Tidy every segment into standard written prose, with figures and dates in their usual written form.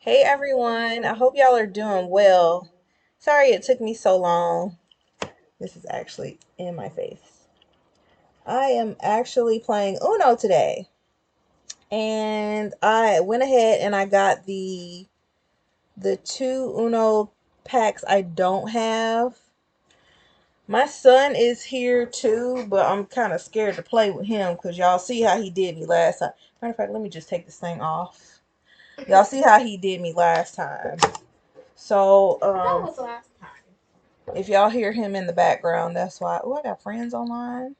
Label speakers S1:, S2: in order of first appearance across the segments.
S1: Hey everyone, I hope y'all are doing well. Sorry it took me so long. This is actually in my face. I am actually playing Uno today. And I went ahead and I got the two Uno packs I don't have. My son is here too, but I'm kind of scared to play with him because y'all see how he did me last time. Matter of fact, let me just take this thing off. Y'all see how he did me last time. So,
S2: That was last time.
S1: if y'all hear him in the background, that's why. Oh, I got friends online.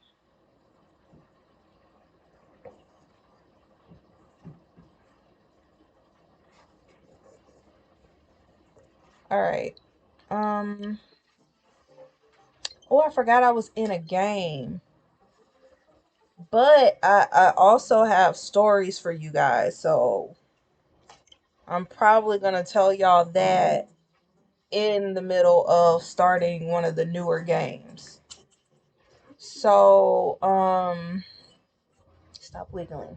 S1: All right. Um. Oh, I forgot I was in a game. But I also have stories for you guys. So I'm probably gonna tell y'all that in the middle of starting one of the newer games. So stop wiggling.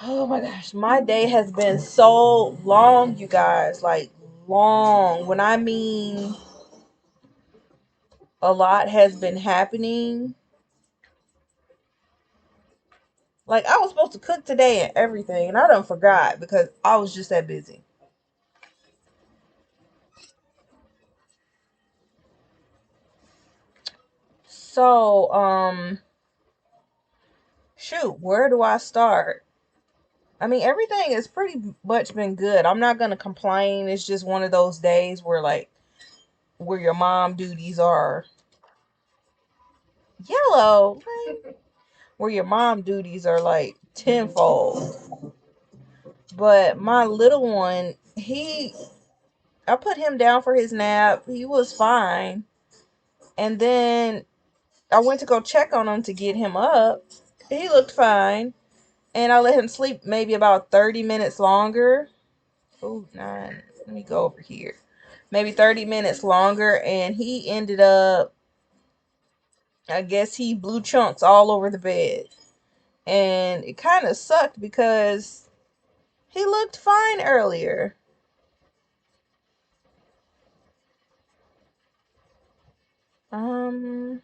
S1: Oh my gosh, my day has been so long, you guys. Like long. When I mean a lot has been happening. Like I was supposed to cook today and everything, and I done forgot because I was just that busy. So, shoot, where do I start? I mean, everything has pretty much been good. I'm not gonna complain. It's just one of those days where where your mom duties are yellow, where your mom duties are like tenfold. But my little one, I put him down for his nap. He was fine. And then I went to go check on him to get him up. He looked fine. And I let him sleep maybe about 30 minutes longer. Oh, nine. Let me go over here. Maybe 30 minutes longer. And he ended up, I guess he blew chunks all over the bed. And it kind of sucked because he looked fine earlier. Um,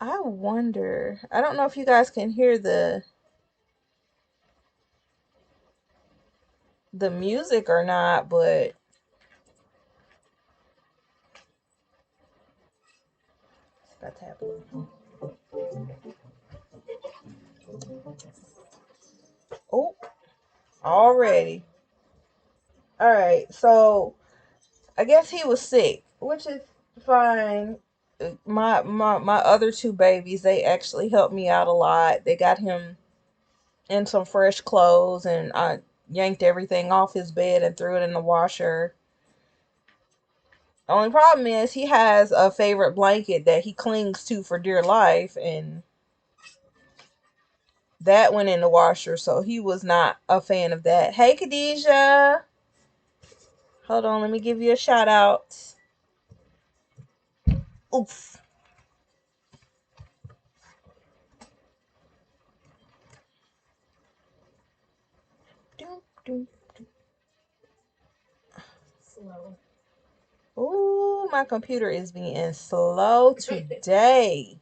S1: I wonder. I don't know if you guys can hear the music or not, but it's about to happen. Oh, already. All right. So I guess he was sick, which is fine. My other two babies, they actually helped me out a lot. They got him in some fresh clothes, and I yanked everything off his bed and threw it in the washer. Only problem is he has a favorite blanket that he clings to for dear life, and that went in the washer, so he was not a fan of that. Hey, Khadijah. Hold on, let me give you a shout out. Oof. Doom, doom.
S2: Slow.
S1: Ooh, my computer is being slow today.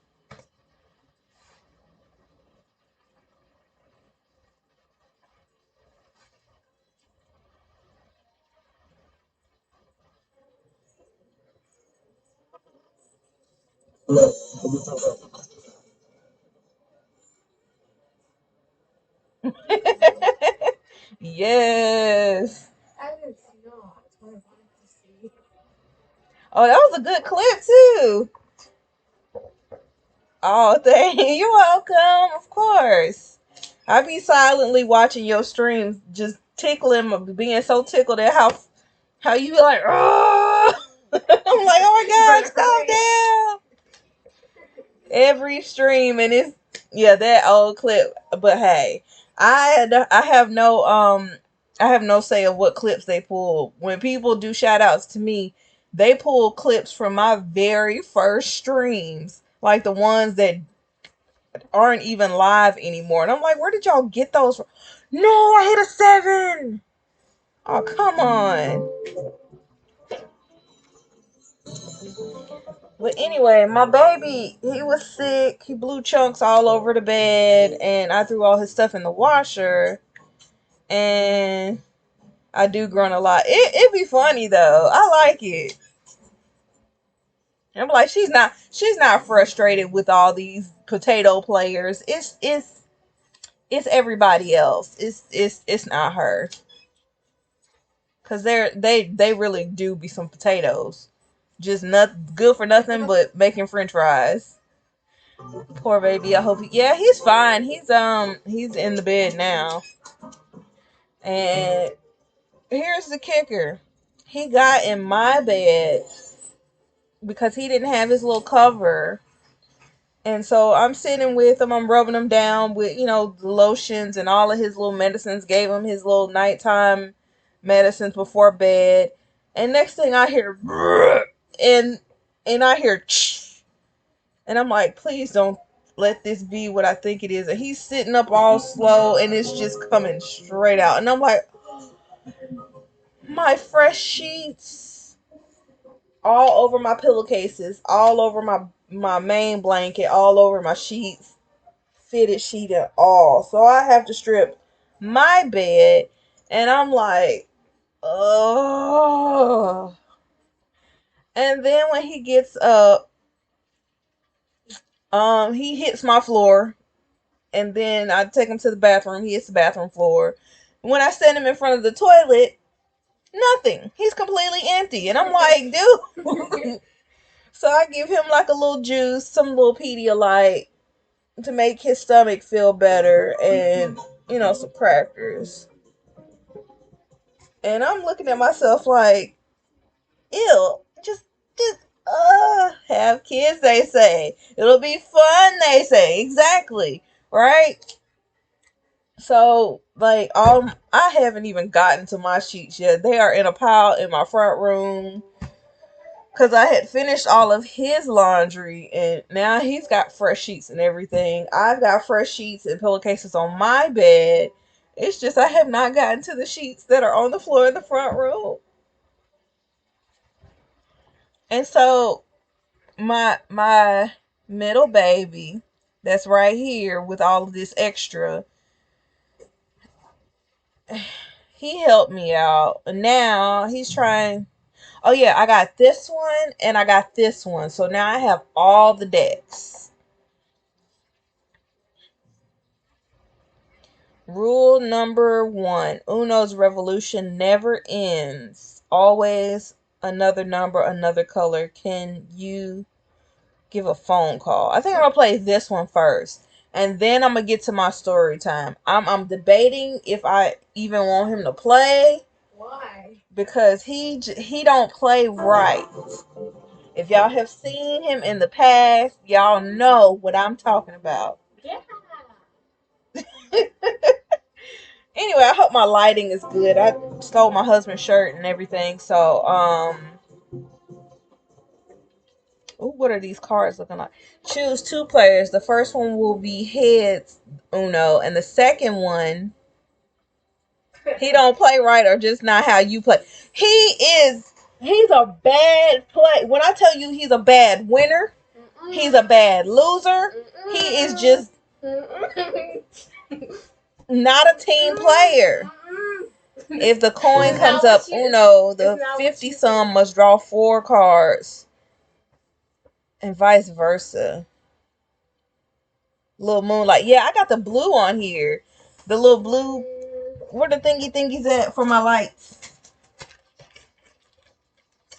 S1: Yes.
S2: I didn't know. That's what I wanted to see.
S1: Oh, that was a good clip too. Oh, thank you. You're welcome. Of course. I be silently watching your streams, just tickling, being so tickled at how you be like, oh. I'm like, oh my gosh, calm down. Every stream, and it's yeah, that old clip. But hey, I have I have no say of what clips they pull. When people do shout outs to me, they pull clips from my very first streams, like the ones that aren't even live anymore. And I'm like, where did y'all get those from? No, I hit a 7. Oh, come on. But anyway, my baby, he was sick. He blew chunks all over the bed, and I threw all his stuff in the washer. And I do grunt a lot. It be funny though. I like it. I'm like, she's not frustrated with all these potato players. It's everybody else. It's not her. Cause they really do be some potatoes. Just not good for nothing but making French fries. Poor baby. I hope yeah, he's fine. He's in the bed now. And here's the kicker. He got in my bed because he didn't have his little cover. And so I'm sitting with him, I'm rubbing him down with, the lotions and all of his little medicines, gave him his little nighttime medicines before bed. And next thing I hear and I hear and I'm like, please don't let this be what I think it is. And he's sitting up all slow and it's just coming straight out. And I'm like, my fresh sheets all over my pillowcases, all over my main blanket, all over my sheets, fitted sheet and all. So I have to strip my bed, and I'm like, oh. And then when he gets up, he hits my floor, and then I take him to the bathroom. He hits the bathroom floor. When I send him in front of the toilet, nothing. He's completely empty, and I'm like, dude. So I give him like a little juice, some little Pedialyte to make his stomach feel better, and some crackers. And I'm looking at myself like, ew, just have kids, they say. It'll be fun, they say. Exactly. Right? So, like, I haven't even gotten to my sheets yet. They are in a pile in my front room. Because I had finished all of his laundry, and now he's got fresh sheets and everything. I've got fresh sheets and pillowcases on my bed. It's just I have not gotten to the sheets that are on the floor in the front room. And so my middle baby that's right here with all of this extra, he helped me out. And now he's trying. Oh yeah, I got this one and I got this one. So now I have all the decks. Rule number 1. Uno's revolution never ends. Always another number, another color. Can you give a phone call? I think I'm gonna play this one first, and then I'm gonna get to my story time. I'm debating if I even want him to play.
S2: Why?
S1: Because he don't play right. If y'all have seen him in the past, y'all know what I'm talking about.
S2: Yeah.
S1: Anyway, I hope my lighting is good. I stole my husband's shirt and everything, so ooh, what are these cards looking like? Choose 2 players. The first one will be heads Uno, and the second one, he don't play right or just not how you play. He's a bad play. When I tell you he's a bad winner, he's a bad loser. He is just not a team player. If the coin comes up Uno, the 50 sum must draw 4 cards, and vice versa. Little moonlight. Yeah, I got the blue on here. The little blue. Where the thingies at for my lights?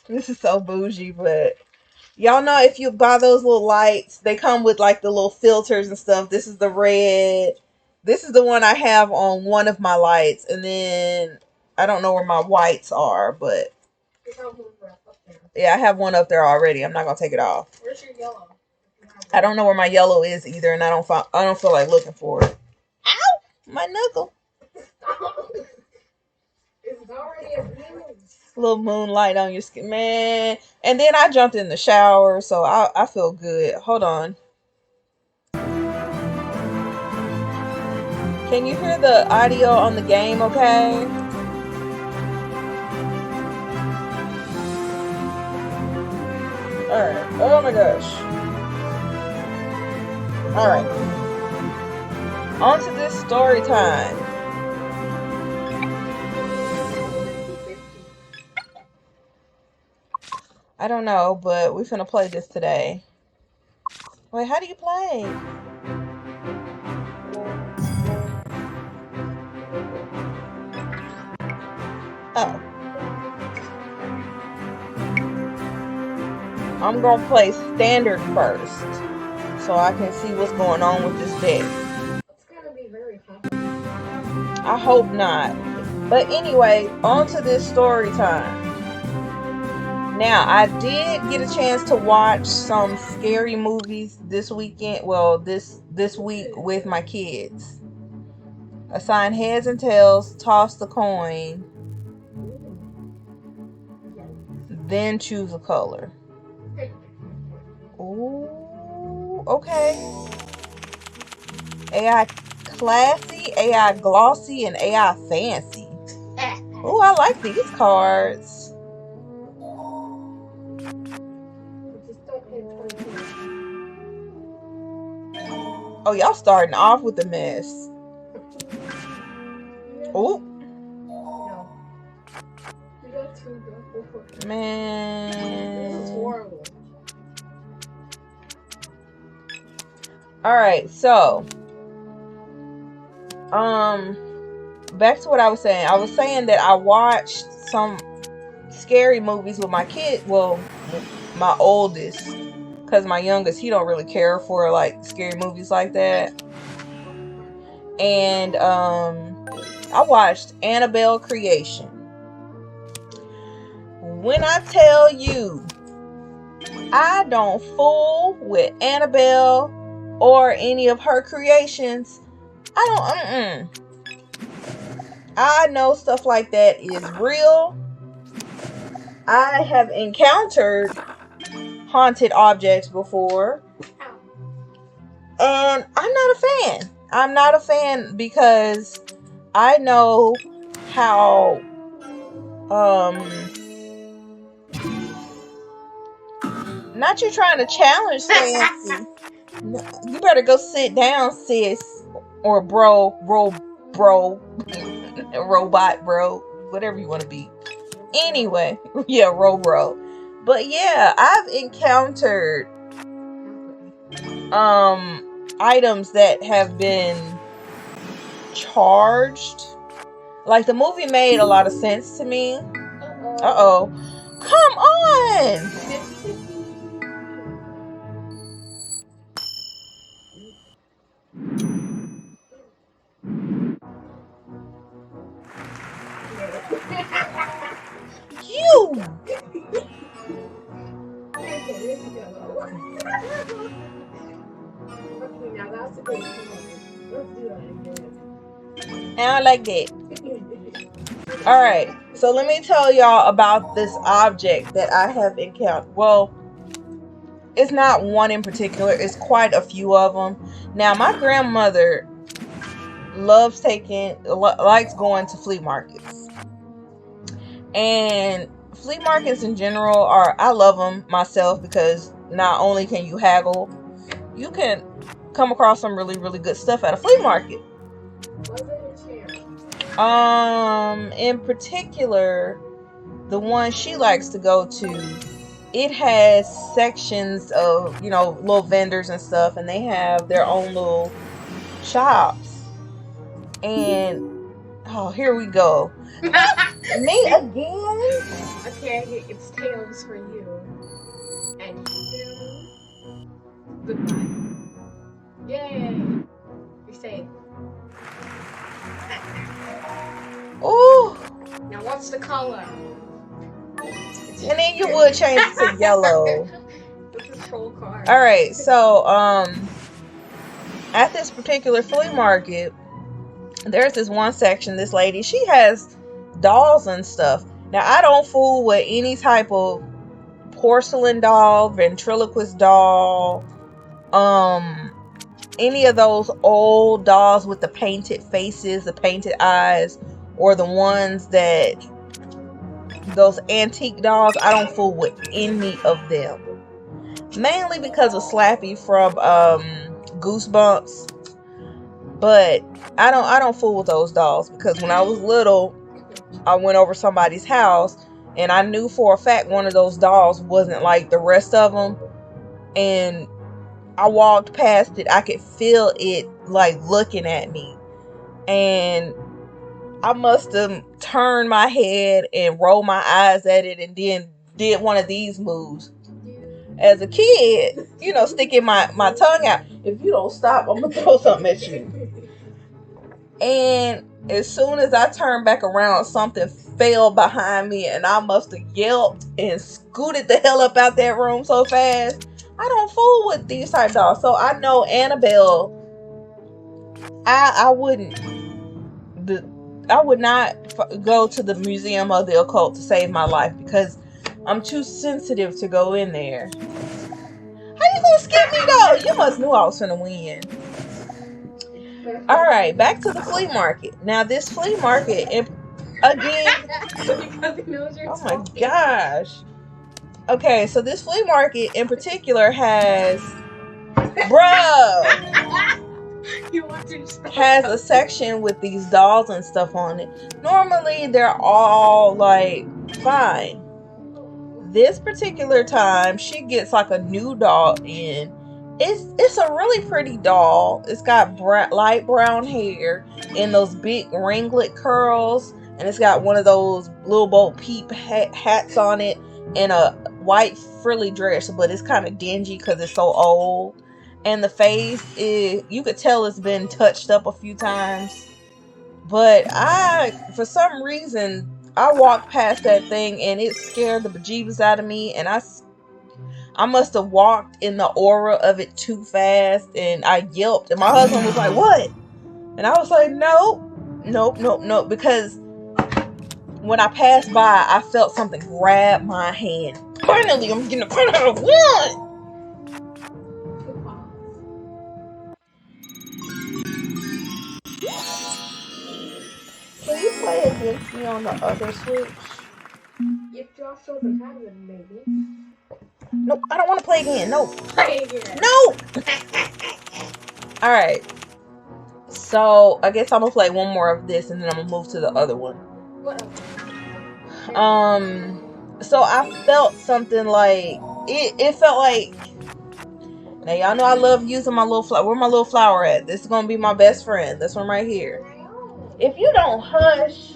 S1: This is so bougie, but y'all know if you buy those little lights, they come with like the little filters and stuff. This is the red. This is the one I have on one of my lights, and then I don't know where my whites are, but yeah, I have one up there already. I'm not gonna take it off.
S2: Where's your yellow?
S1: I don't know where my yellow is either, and I don't feel like looking for it. Ow! My knuckle.
S2: It's already a blue.
S1: Little moonlight on your skin, man. And then I jumped in the shower, so I feel good. Hold on. Can you hear the audio on the game okay? Alright. Oh my gosh. Alright. On to this story time. I don't know, but we're finna play this today. Wait, how do you play? Oh. I'm gonna play standard first, so I can see what's going on with this deck.
S2: It's gonna be very hot.
S1: I hope not. But anyway, on to this story time. Now, I did get a chance to watch some scary movies this weekend. Well, this week with my kids. Assign heads and tails, toss the coin, then choose a color. Ooh, okay. AI classy, AI glossy, and AI fancy. Ooh, I like these cards. Oh, y'all starting off with a mess. Ooh. Man.
S2: This is horrible.
S1: Alright, so back to what I was saying. I was saying that I watched some scary movies with my kid. Well, my oldest, because my youngest, he don't really care for like scary movies like that. And I watched Annabelle Creation. When I tell you I don't fool with Annabelle or any of her creations, I know stuff like that is real. I have encountered haunted objects before, and I'm not a fan. I'm not a fan because I know how not you trying to challenge Fancy. You better go sit down, sis, or bro, robot bro, whatever you want to be. Anyway, yeah, bro. But yeah, I've encountered items that have been charged. Like, the movie made a lot of sense to me. Uh-oh. Come on! You!
S2: Okay, now that's a good point. Let's do that again.
S1: I like that. Alright, so let me tell y'all about this object that I have encountered. Well, it's not one in particular. It's quite a few of them. Now, my grandmother likes going to flea markets. And flea markets in general I love them myself, because not only can you haggle, you can come across some really, really good stuff at a flea market. In particular, the one she likes to go to, it has sections of, little vendors and stuff, and they have their own little shops. And oh, here we go. Me again?
S2: Okay, it's tails for you. And you. Goodbye. Yay! You're safe.
S1: Ooh.
S2: Now what's the color?
S1: And then you would change it to yellow.
S2: This is troll card.
S1: Alright, so at this particular flea market, there's this one section, this lady, she has dolls and stuff. Now, I don't fool with any type of porcelain doll, ventriloquist doll, any of those old dolls with the painted faces, the painted eyes, or the ones that, those antique dolls, I don't fool with any of them. Mainly because of Slappy from Goosebumps. But I don't fool with those dolls because when I was little, I went over somebody's house and I knew for a fact one of those dolls wasn't like the rest of them. And I walked past it, I could feel it like looking at me. And I must have turned my head and rolled my eyes at it and then did one of these moves. As a kid, sticking my tongue out. If you don't stop, I'm going to throw something at you. And as soon as I turned back around, something fell behind me and I must have yelped and scooted the hell up out that room so fast. I don't fool with these type dolls. So I know Annabelle, I wouldn't, I would not go to the Museum of the Occult to save my life because I'm too sensitive to go in there. How you gonna skip me though? You must knew I was gonna win. Alright, back to the flea market. Now this flea market, again, oh my gosh. Okay, so this flea market in particular has, has a section with these dolls and stuff on it. Normally they're all like fine. This particular time she gets like a new doll in. It's a really pretty doll. It's got light brown hair and those big ringlet curls, and it's got one of those little Bo Peep hats on it and a white frilly dress, but it's kind of dingy because it's so old. And the face is, you could tell it's been touched up a few times. But for some reason, I walked past that thing and it scared the bejeebus out of me, and I must have walked in the aura of it too fast, and I yelped, and my husband was like, "What?" And I was like, "Nope, nope, nope, nope," because when I passed by, I felt something grab my hand. Finally, I'm getting a point out of one. Can you play against me on the other switch?
S2: If Josh doesn't have it, maybe.
S1: Nope, I don't want to play again. Nope.
S2: Play again.
S1: Nope. Alright. So, I guess I'm going to play one more of this and then I'm going to move to the other one.
S2: What
S1: else? So I felt something like, it felt like, now y'all know I love using my little flower. Where my little flower at? This is going to be my best friend. This one right here. If you don't hush,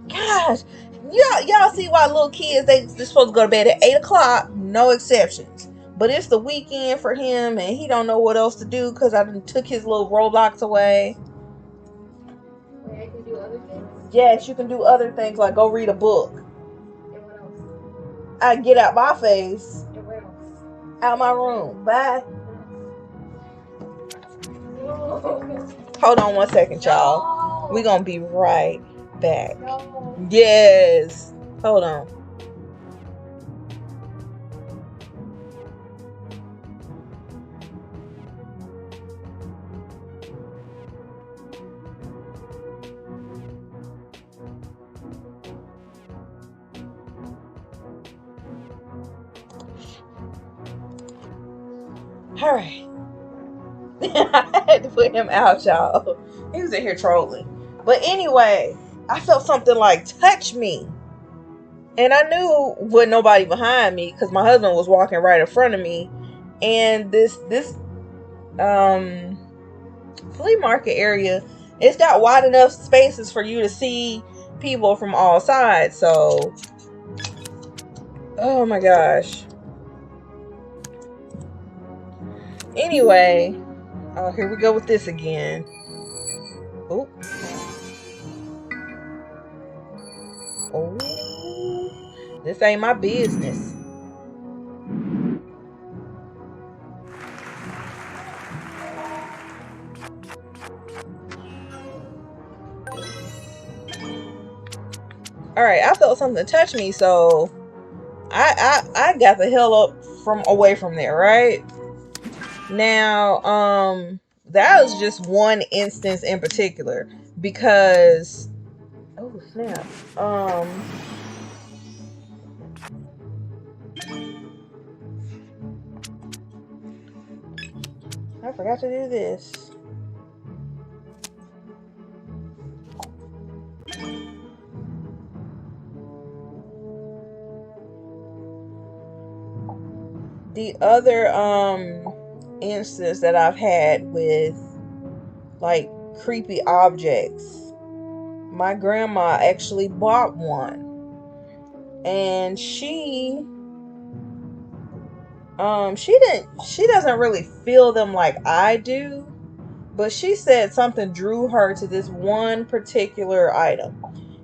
S1: gosh, y'all see why little kids, they're supposed to go to bed at 8 o'clock, no exceptions. But it's the weekend for him and he don't know what else to do because I took his little Roblox away.
S2: Wait, I can do other things?
S1: Yes, you can do other things like go read a book.
S2: And what else?
S1: I get out my face.
S2: And where else?
S1: Out my room. Bye.
S2: No.
S1: Hold on one second, y'all. We're going to be right back.
S2: No.
S1: Yes. Hold on. All right. I had to put him out, y'all. He was in here trolling. But anyway, I felt something like touch me. And I knew with nobody behind me because my husband was walking right in front of me. And this flea market area, it's got wide enough spaces for you to see people from all sides. So, oh my gosh. Anyway, oh, here we go with this again. Oh. Oh. This ain't my business. Alright, I felt something touch me, so I got the hell up away from there, right? Now, that was just one instance in particular because oh snap. I forgot to do this. The other instance that I've had with like creepy objects, my grandma actually bought one, and she doesn't really feel them like I do, but she said something drew her to this one particular item,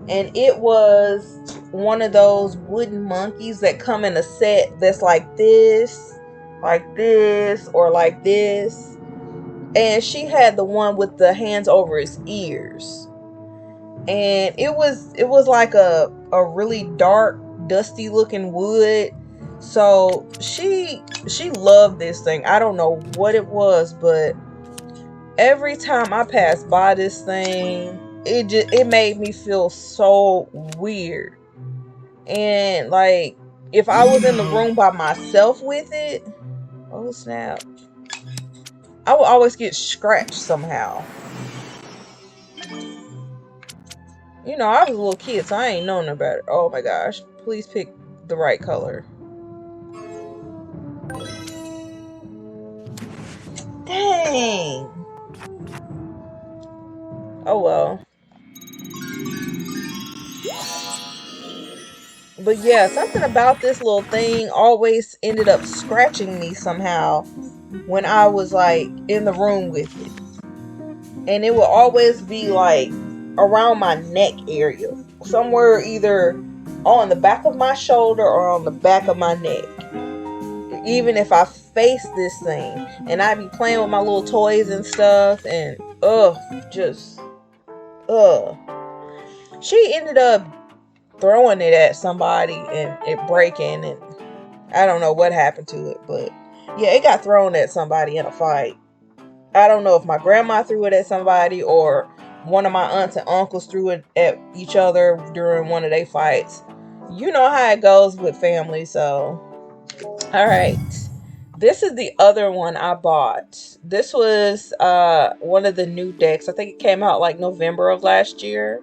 S1: and it was one of those wooden monkeys that come in a set that's like this, or like this. And she had the one with the hands over his ears, and it was like a really dark, dusty looking wood. So she loved this thing. I don't know what it was, but every time I passed by this thing, it made me feel so weird. And like, if I was in the room by myself with it, oh snap, I would always get scratched somehow. You know, I was a little kid, so I ain't know no better. Oh my gosh, please pick the right color. Dang. Oh well. But yeah, something about this little thing always ended up scratching me somehow when I was like in the room with it. And it would always be like around my neck area, somewhere either on the back of my shoulder or on the back of my neck. Even if I face this thing, and I be playing with my little toys and stuff, and just ugh. She ended up throwing it at somebody and it breaking, and I don't know what happened to it, but yeah, it got thrown at somebody in a fight. I don't know if my grandma threw it at somebody or one of my aunts and uncles threw it at each other during one of their fights. You know how it goes with family, so all right. This is the other one I bought. This was one of the new decks. I think it came out like November of last year.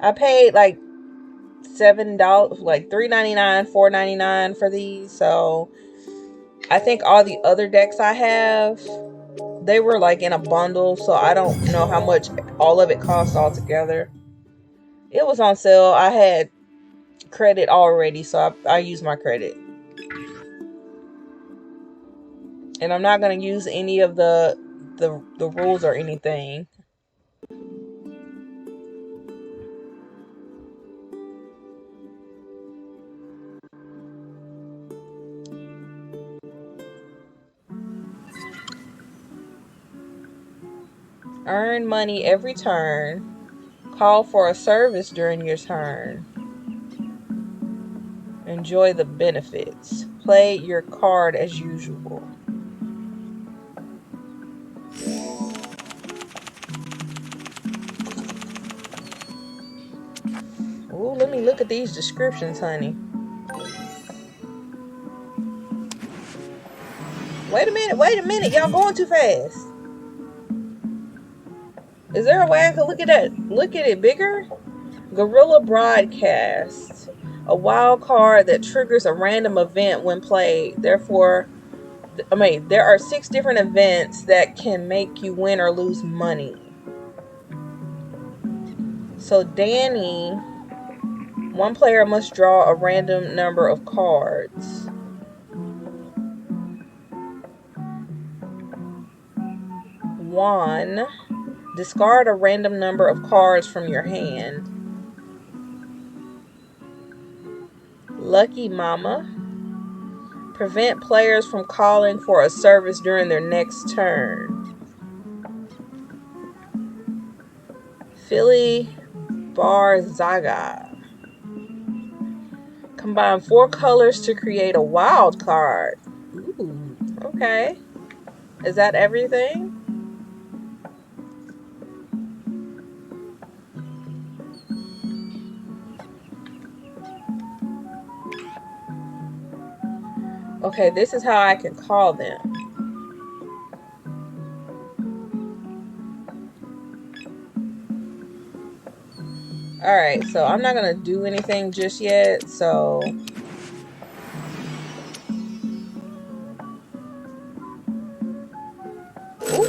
S1: I paid like $7, like $3.99, $4.99 for these. So I think all the other decks I have, they were like in a bundle, so I don't know how much all of it cost altogether. It was on sale. I had credit already, so I used my credit. And I'm not gonna use any of the rules or anything. Earn money every turn. Call for a service during your turn. Enjoy the benefits. Play your card as usual. Ooh, let me look at these descriptions, honey. Wait a minute, y'all going too fast. Is there a way I can look at it bigger? Gorilla Broadcast. A wild card that triggers a random event when played. Therefore, there are 6 different events that can make you win or lose money. So Danny, one player must draw a random number of cards. One, discard a random number of cards from your hand. Lucky Mama, prevent players from calling for a service during their next turn. Philly Barzaga, combine 4 colors to create a wild card. Ooh. Okay. Is that everything? Okay, this is how I can call them. Alright, so I'm not gonna do anything just yet, so...
S3: Oh,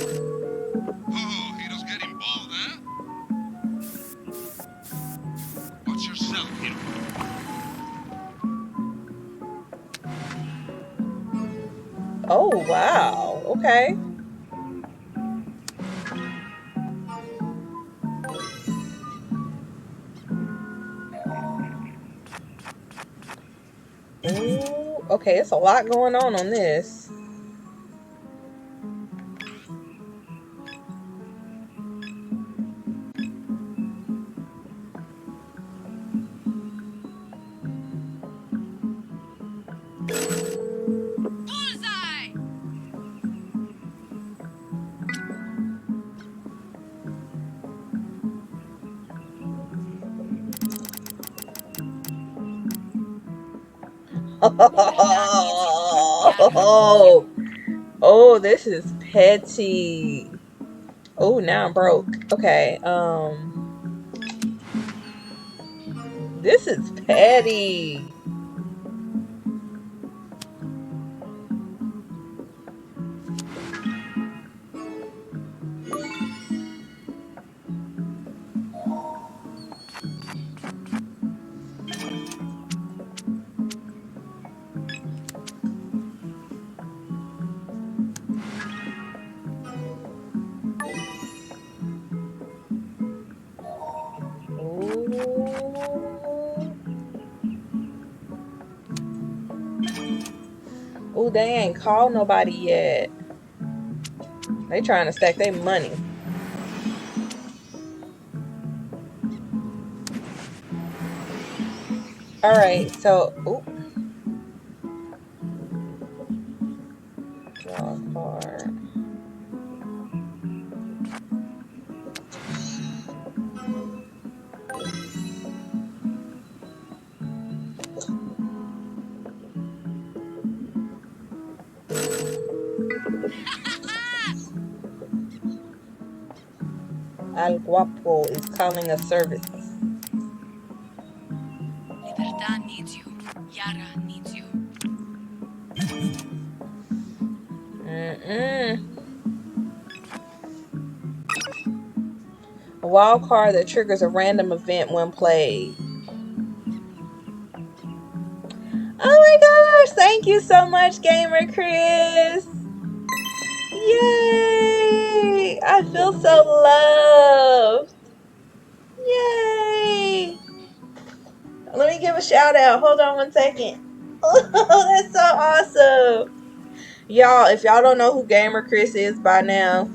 S3: heroes getting bold, huh? Watch yourself, hero.
S1: Oh, wow. Okay. Ooh, okay, it's a lot going on this.
S3: Bullseye!
S1: Oh, oh, this is petty. Oh, now I'm broke. Okay, this is petty. Oh, they ain't called nobody yet. They trying to stack their money. All right, so draw a card. Al Guapo is calling a service.
S3: Libertad needs you. Yara needs you.
S1: A wild card that triggers a random event when played. Oh my gosh! Thank you so much, Gamer Chris! Yay! I feel so loved! Yay! Let me give a shout out. Hold on one second. Oh, that's so awesome! Y'all, if y'all don't know who Gamer Chris is by now,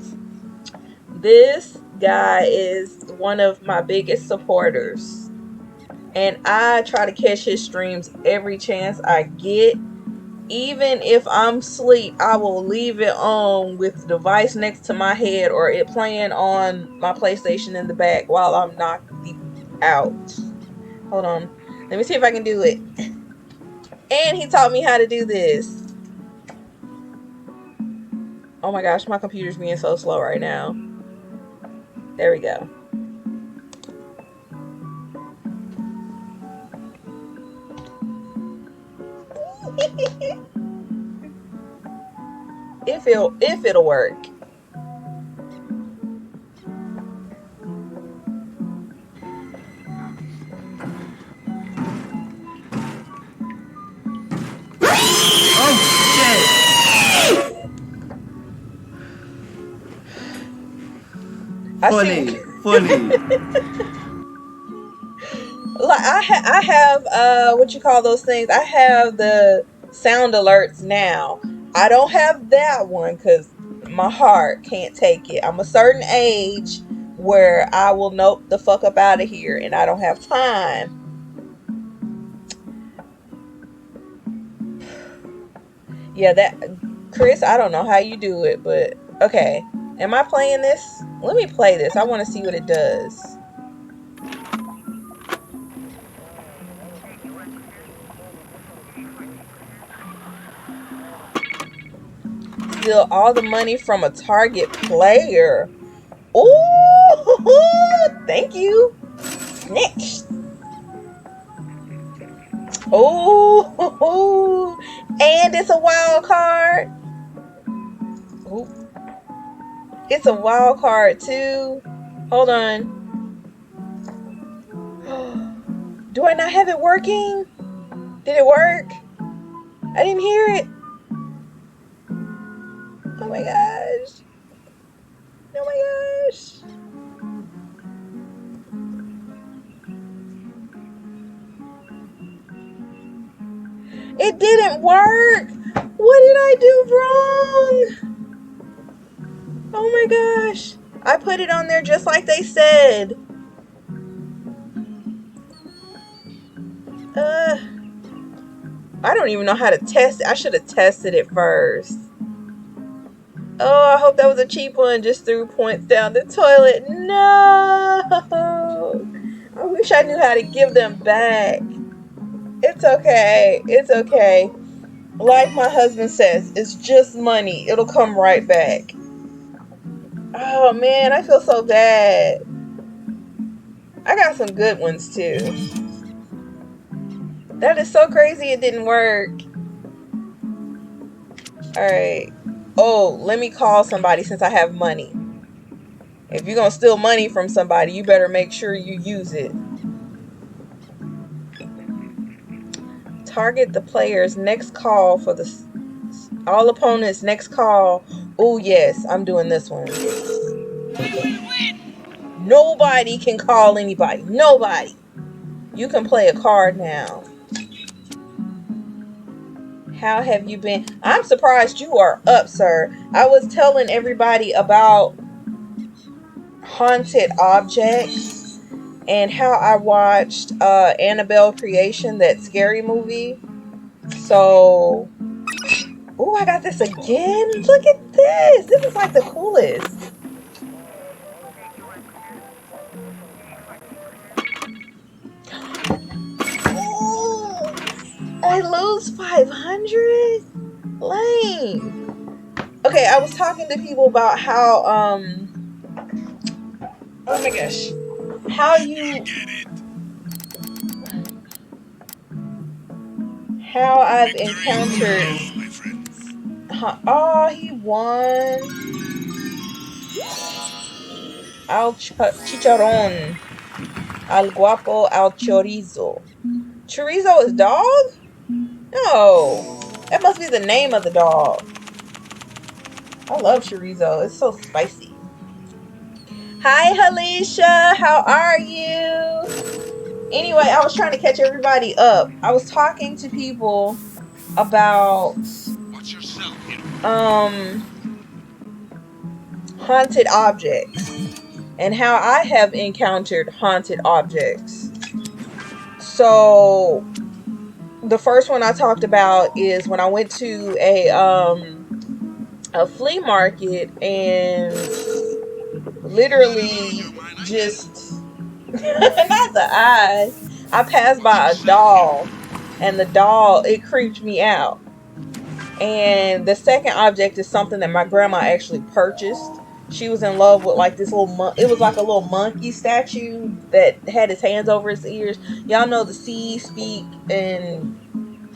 S1: this guy is one of my biggest supporters. And I try to catch his streams every chance I get. Even if I'm asleep, I will leave it on with the device next to my head or it playing on my PlayStation in the back while I'm knocked out. Hold on. Let me see if I can do it. And he taught me how to do this. Oh my gosh, my computer's being so slow right now. There we go. if it'll work.
S4: Funny.
S1: Like I have what you call those things? I have the sound alerts now. I don't have that one because my heart can't take it. I'm a certain age where I will nope the fuck up out of here and I don't have time. Yeah, that Chris, I don't know how you do it, but okay. Am I playing this? Let me play this. I want to see what it does. Steal all the money from a target player. Ooh, thank you. Snitch. Ooh, and it's a wild card. Ooh, it's a wild card too. Hold on. Do I not have it working? Did it work? I didn't hear it. Oh my gosh. Oh my gosh. It didn't work. What did I do wrong? Oh my gosh. I put it on there just like they said. I don't even know how to test it. I should have tested it first. Oh, I hope that was a cheap one. Just threw points down the toilet. No. I wish I knew how to give them back. It's okay. It's okay. Like my husband says, it's just money. It'll come right back. Oh man, I feel so bad. I got some good ones too. That is so crazy it didn't work. Alright. Oh, let me call somebody since I have money. If you're gonna steal money from somebody, you better make sure you use it. Target the player's next call for the all opponents' next call. Oh yes, I'm doing this one. Nobody can call anybody. Nobody. You can play a card now. How have you been? I'm surprised you are up, sir. I was telling everybody about haunted objects and how I watched Annabelle Creation, that scary movie. So, oh, I got this again. Look at this. This is like the coolest. Oh, I lose 500? Lame. Okay, I was talking to people about how, oh my gosh, how I've encountered. Oh, he won. Al chicharrón. Al guapo al chorizo. Chorizo is dog? No. That must be the name of the dog. I love chorizo. It's so spicy. Hi, Halisha. How are you? Anyway, I was trying to catch everybody up. I was talking to people about haunted objects and how I have encountered haunted objects. So the first one I talked about is when I went to a flea market and literally just not the eyes. I passed by a doll and the doll, it creeped me out. And the second object is something that my grandma actually purchased. She was in love with like this little it was like a little monkey statue that had his hands over his ears. Y'all know the see, speak, and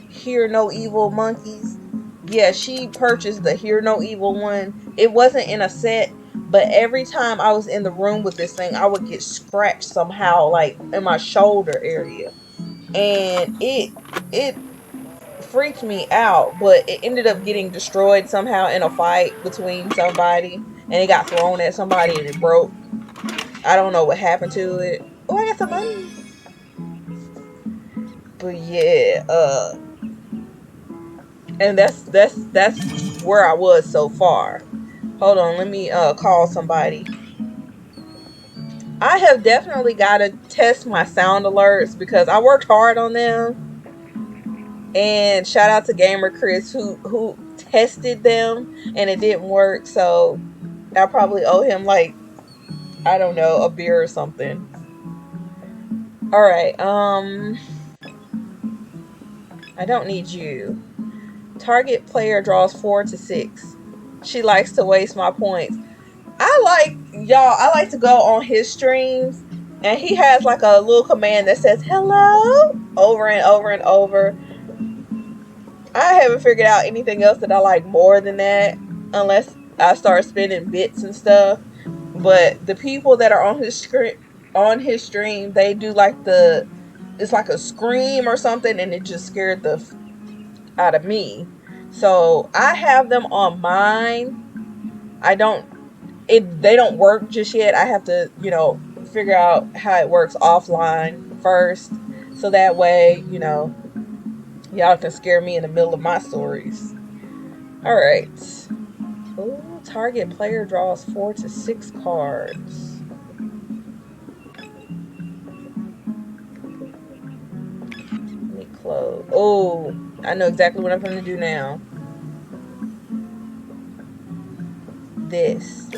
S1: hear no evil monkeys. Yeah, she purchased the hear no evil one. It wasn't in a set, but every time I was in the room with this thing, I would get scratched somehow, like in my shoulder area. And it freaked me out, but it ended up getting destroyed somehow in a fight between somebody, and it got thrown at somebody and it broke. I don't know what happened to it. Oh, I got some money. But yeah, and that's where I was so far. Hold on, let me call somebody. I have definitely got to test my sound alerts because I worked hard on them. And shout out to Gamer Chris who tested them and it didn't work. So I probably owe him like, I don't know, a beer or something. All right. I don't need you. Target player draws 4 to 6. She likes to waste my points. I like to go on his streams and he has like a little command that says hello over and over and over. I haven't figured out anything else that I like more than that unless I start spinning bits and stuff. But the people that are on his stream, they do like it's like a scream or something and it just scared the out of me. So I have them on mine. I don't they don't work just yet. I have to, figure out how it works offline first. So that way, y'all can scare me in the middle of my stories. All right. Ooh, target player draws 4 to 6 cards. Let me close. Oh, I know exactly what I'm going to do now. This.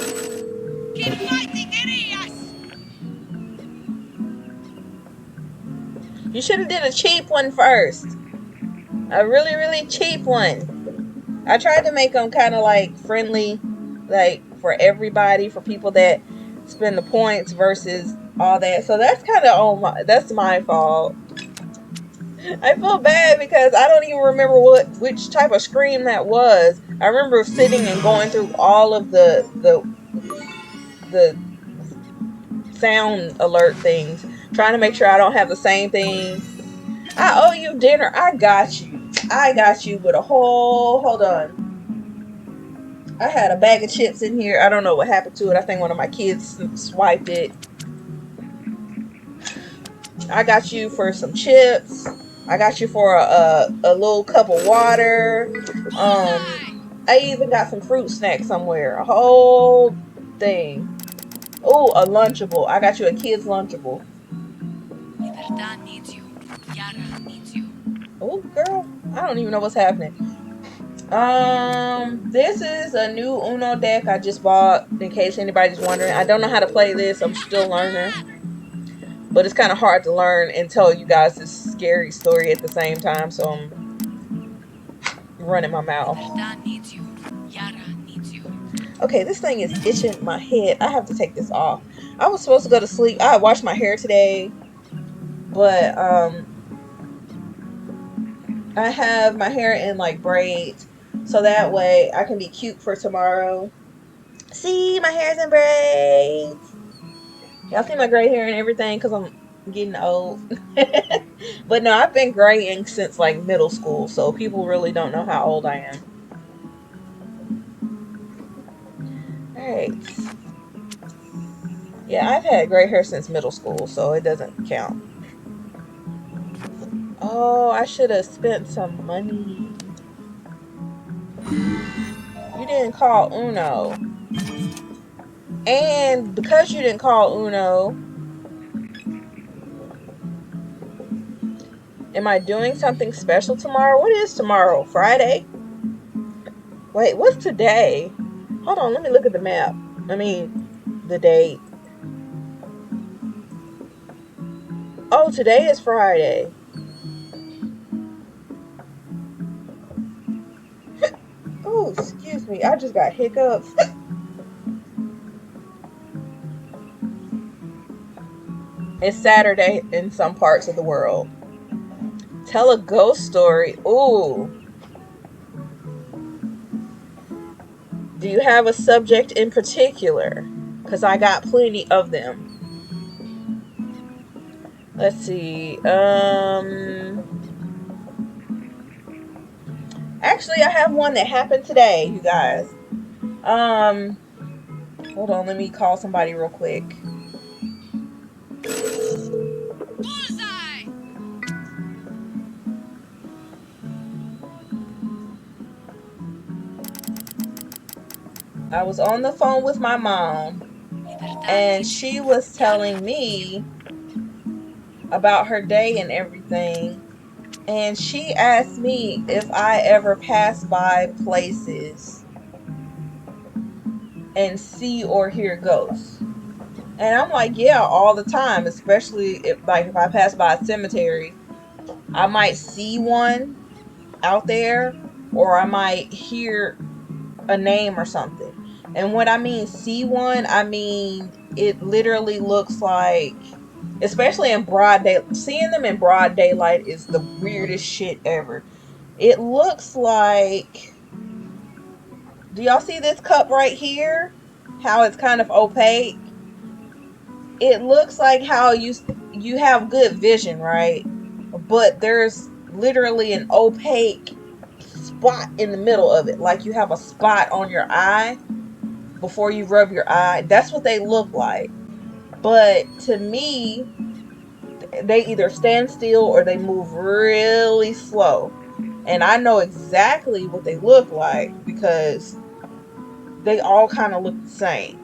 S3: Keep fighting, Arias!
S1: You should have did a cheap one first. A really, really cheap one. I tried to make them kind of like friendly, like for everybody, for people that spend the points versus all that. So that's kind of that's my fault. I feel bad because I don't even remember which type of scream that was. I remember sitting and going through all of the sound alert things, trying to make sure I don't have the same thing. I owe you dinner. I got you. I got you with a whole. Hold on. I had a bag of chips in here. I don't know what happened to it. I think one of my kids swiped it. I got you for some chips. I got you for a little cup of water. I even got some fruit snacks somewhere. A whole thing. Oh, a Lunchable. I got you a kid's Lunchable.
S3: Libertad needs you. Yara needs you.
S1: Oh, girl. I don't even know what's happening. This is a new Uno deck I just bought, in case anybody's wondering. I don't know how to play this. I'm still learning. But it's kind of hard to learn and tell you guys this scary story at the same time, so I'm running my mouth.
S3: Libertad needs you. Yara needs you.
S1: Okay, this thing is itching my head. I have to take this off. I was supposed to go to sleep. I washed my hair today, but I have my hair in like braids, so that way I can be cute for tomorrow. See, my hair's in braids. Y'all see my gray hair and everything because I'm getting old. But no, I've been graying since like middle school, so people really don't know how old I am. Alright. Yeah, I've had gray hair since middle school, so it doesn't count. Oh, I should have spent some money. You didn't call Uno. And because you didn't call Uno, am I doing something special tomorrow? What is tomorrow? Friday? Wait, what's today? Hold on, let me look at the map. I mean, the date. Oh, today is Friday. Oh, excuse me. I just got hiccups. It's Saturday in some parts of the world. Tell a ghost story. Ooh. Do you have a subject in particular? Because I got plenty of them. Let's see. Actually, I have one that happened today, you guys. Hold on. Let me call somebody real quick.
S3: Bullseye!
S1: I was on the phone with my mom, and she was telling me about her day and everything. And she asked me if I ever pass by places and see or hear ghosts. And I'm like, yeah, all the time, especially if I pass by a cemetery, I might see one out there, or I might hear a name or something. And when I mean see one, I mean it literally looks like, especially in broad day, seeing them in broad daylight is the weirdest shit ever. It looks like, do y'all see this cup right here? How it's kind of opaque? It looks like how you have good vision, right? But there's literally an opaque spot in the middle of it, like you have a spot on your eye before you rub your eye. That's what they look like. But to me, they either stand still or they move really slow. And I know exactly what they look like because they all kind of look the same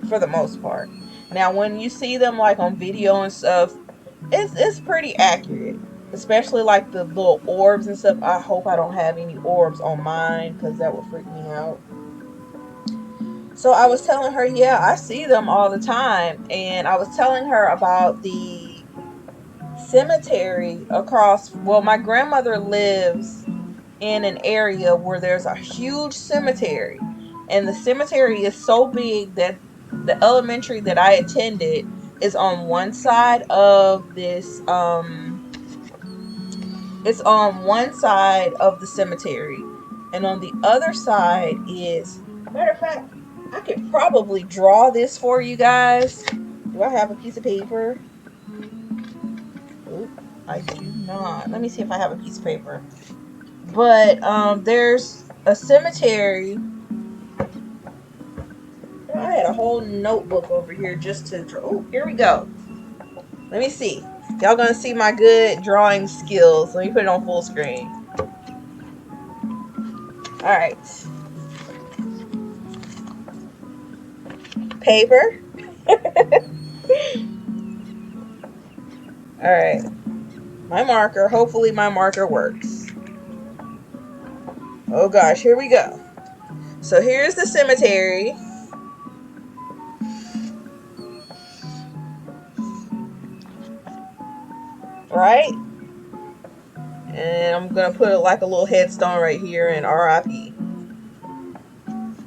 S1: for the most part. Now, when you see them like on video and stuff, it's pretty accurate. Especially like the little orbs and stuff. I hope I don't have any orbs on mine because that would freak me out. So I was telling her, yeah, I see them all the time. And I was telling her about the cemetery across, well, my grandmother lives in an area where there's a huge cemetery. And the cemetery is so big that the elementary that I attended is on one side of this it's on one side of the cemetery, and on the other side is, matter of fact, I could probably draw this for you guys. Do I have a piece of paper? Oop, I do not. Let me see if I have a piece of paper. But there's a cemetery. I had a whole notebook over here just to draw. Oh, here we go. Let me see. Y'all gonna see my good drawing skills. Let me put it on full screen. All right. Paper. All right. My marker. Hopefully my marker works. Oh gosh, here we go. So here's the cemetery. Right? And I'm going to put like a little headstone right here in RIP.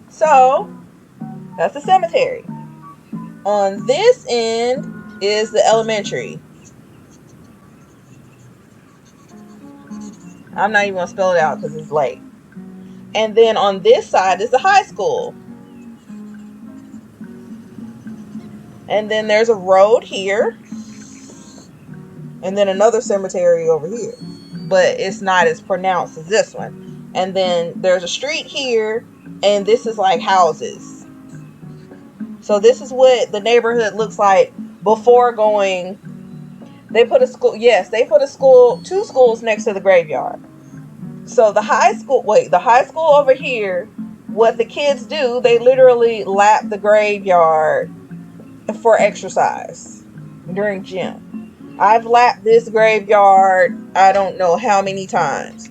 S1: So, that's the cemetery. On this end is the elementary. I'm not even going to spell it out because it's late. And then on this side is the high school. And then there's a road here. And then another cemetery over here. But it's not as pronounced as this one. And then there's a street here. And this is like houses. So this is what the neighborhood looks like before going. They put a school. Yes, they put a school. Two schools next to the graveyard. So the high school. Wait, the high school over here. What the kids do, they literally lap the graveyard for exercise during gym. I've lapped this graveyard I don't know how many times.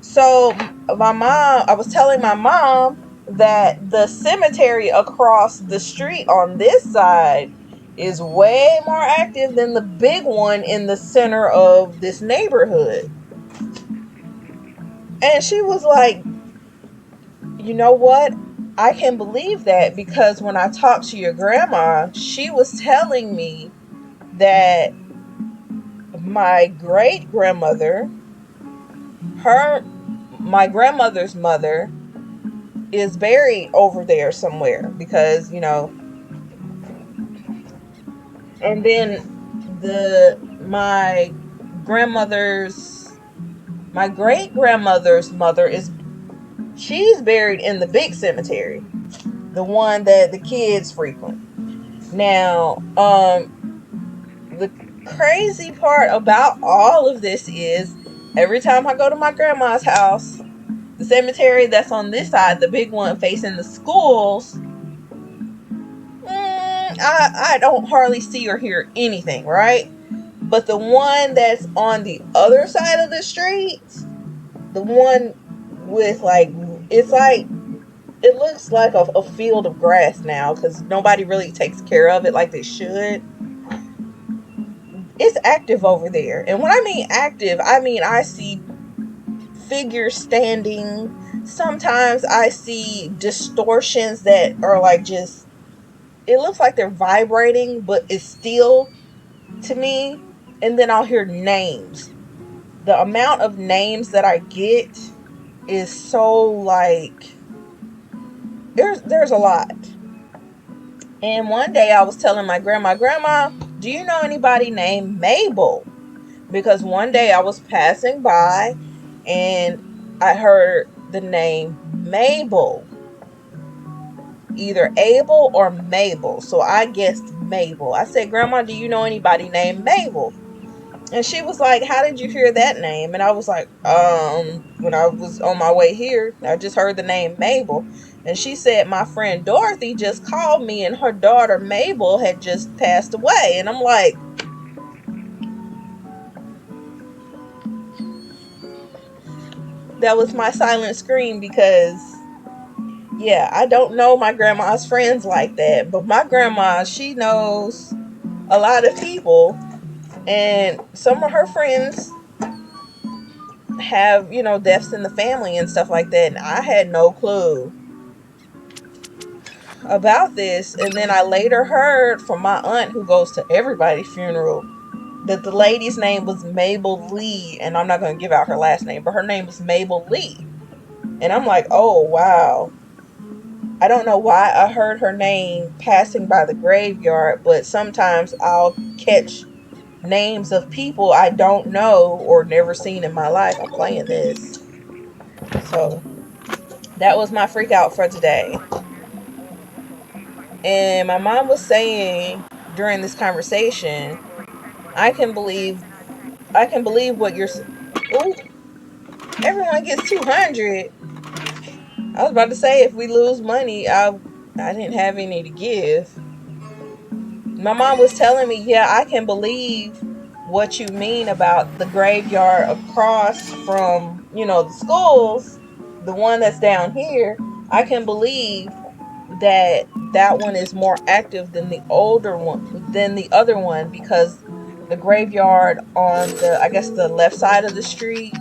S1: So I was telling my mom that the cemetery across the street on this side is way more active than the big one in the center of this neighborhood. And she was like, you know what? I can believe that because when I talked to your grandma, she was telling me that my great grandmother, my grandmother's mother, is buried over there somewhere because, and then my great grandmother's mother she's buried in the big cemetery, the one that the kids frequent. Now, the crazy part about all of this is every time I go to my grandma's house, the cemetery that's on this side, the big one facing the schools, I don't hardly see or hear anything, right? But the one that's on the other side of the street, the one with like, it's like, it looks like a field of grass now because nobody really takes care of it like they should. It's active over there. And when I mean active, I mean I see figures standing. Sometimes I see distortions that are like just, it looks like they're vibrating, but it's still to me. And then I'll hear names. The amount of names that I get is so like, there's a lot. And one day I was telling my grandma, do you know anybody named Mabel? Because one day I was passing by and I heard the name Mabel, either Abel or Mabel. So I guessed Mabel. I said, Grandma, do you know anybody named Mabel? And she was like, how did you hear that name? And I was like, when I was on my way here, I just heard the name Mabel. And she said, my friend Dorothy just called me and her daughter Mabel had just passed away. And I'm like, that was my silent scream because, yeah, I don't know my grandma's friends like that. But my grandma, she knows a lot of people. And some of her friends have, deaths in the family and stuff like that. And I had no clue about this. And then I later heard from my aunt, who goes to everybody's funeral, that the lady's name was Mabel Lee. And I'm not going to give out her last name, but her name was Mabel Lee. And I'm like, oh, wow. I don't know why I heard her name passing by the graveyard, but sometimes I'll catch names of people I don't know or never seen in my life. I'm playing this. So that was my freak out for today. And my mom was saying during this conversation, I can believe what you're. Ooh, everyone gets 200. I was about to say if we lose money, I didn't have any to give. My mom was telling me, yeah, I can believe what you mean about the graveyard across from, the schools, the one that's down here. I can believe that one is more active than the older one, than the other one, because the graveyard on the, I guess, the left side of the street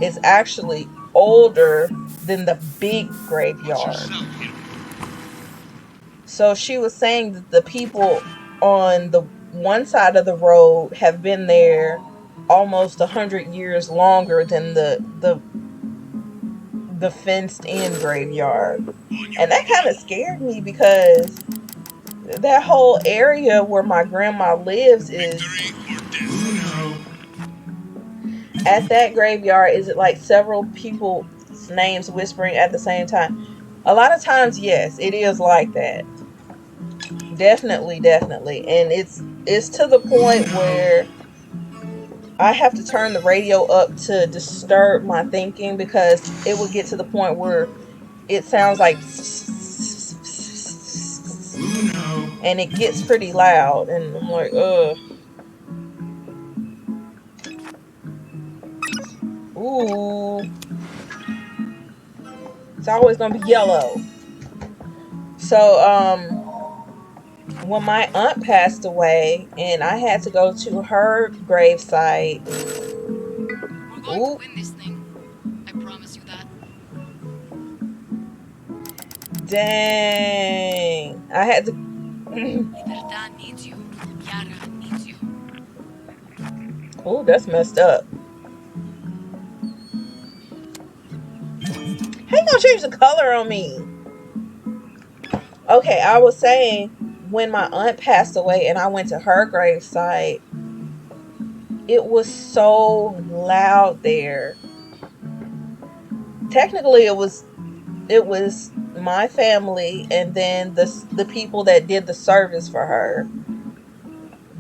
S1: is actually older than the big graveyard. So she was saying that the people on the one side of the road have been there almost 100 years longer than the fenced in graveyard. And that kind of scared me because that whole area where my grandma lives is, at that graveyard, is it like several people names whispering at the same time? A lot of times, yes, it is like that. Definitely, definitely. And it's to the point where I have to turn the radio up to disturb my thinking, because it would get to the point where it sounds like, and it gets pretty loud, and I'm like, ugh. Ooh. It's always gonna be yellow. So, when my aunt passed away and I had to go to her gravesite.
S3: We're going to
S1: Ooh,
S3: win this thing. I promise you that.
S1: dang. I had to.
S3: Libertad needs you. Yara needs you.
S1: Ooh, that's messed up. How you gonna change the color on me? Okay, I was saying, when my aunt passed away and I went to her gravesite, it was so loud there. Technically, it was my family and then the people that did the service for her.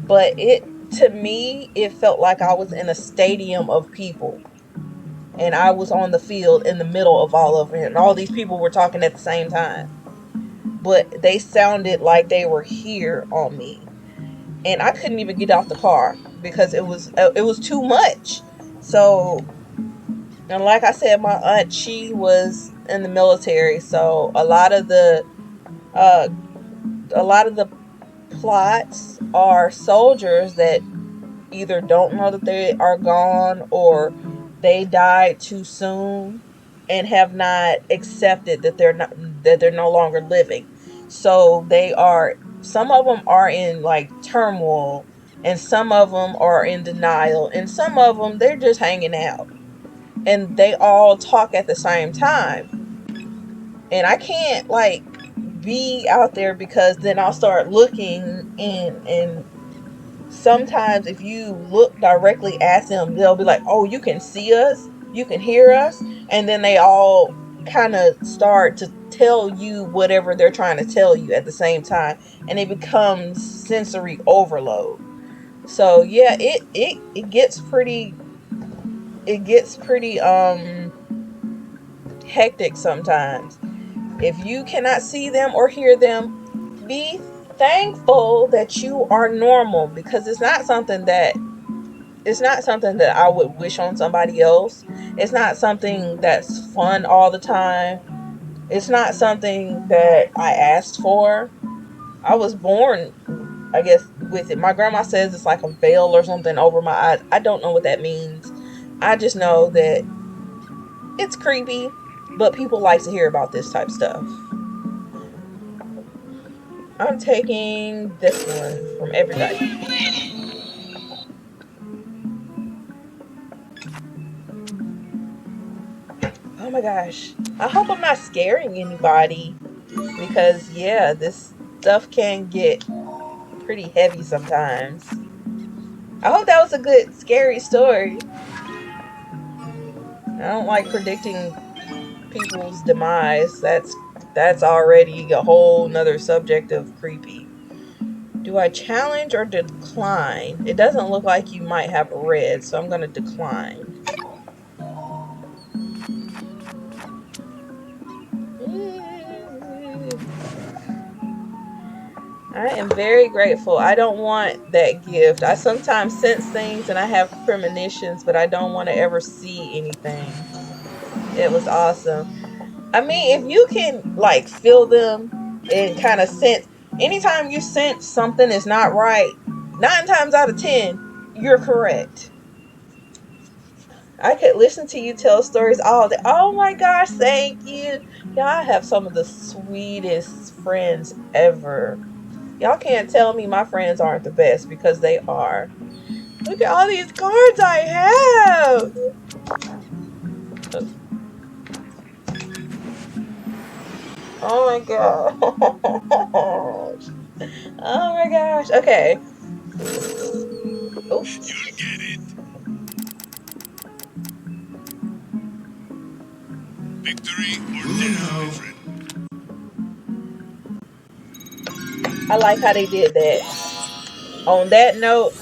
S1: But to me, it felt like I was in a stadium of people. And I was on the field in the middle of all of it. And all these people were talking at the same time. But they sounded like they were here on me. and I couldn't even get off the car because it was too much. So, and like I said, my aunt, she was in the military, so uh a lot of the plots are soldiers that either don't know that they are gone or they died too soon and have not accepted that they're no longer living. So they are, some of them are in like turmoil, and some of them are in denial, and some of them they're just hanging out, and they all talk at the same time. And I can't like be out there because then I'll start looking, and sometimes if you look directly at them, they'll be like, "Oh, you can see us, you can hear us," and then they all kind of start to tell you whatever they're trying to tell you at the same time, and it becomes sensory overload. So yeah, it gets pretty hectic sometimes. If you cannot see them or hear them, be thankful that you are normal, because it's not something that I would wish on somebody else. It's not something that's fun all the time. It's not something that I asked for. I was born, I guess, with it. My grandma says it's like a veil or something over my eyes. I don't know what that means. I just know that it's creepy, but people like to hear about this type of stuff. I'm taking this one from everybody. Oh my gosh. I hope I'm not scaring anybody, because yeah, this stuff can get pretty heavy sometimes. I hope that was a good scary story. I don't like predicting people's demise. That's already a whole nother subject of creepy. Do I challenge or decline? It doesn't look like you might have a red, so I'm gonna decline. I am very grateful. I don't want that gift. I sometimes sense things and I have premonitions, but I don't want to ever see anything. It was awesome. I mean, if you can like feel them and kind of sense, anytime you sense something is not right, 9 times out of 10, you're correct. I could listen to you tell stories all day. Oh my gosh, thank you. Y'all have some of the sweetest friends ever. Y'all can't tell me my friends aren't the best, because they are. Look at all these cards I have. Oh my gosh. Oh my gosh. Okay. Oh.
S3: You'll get it. Victory or death, my friend.
S1: I like how they did that. On that note,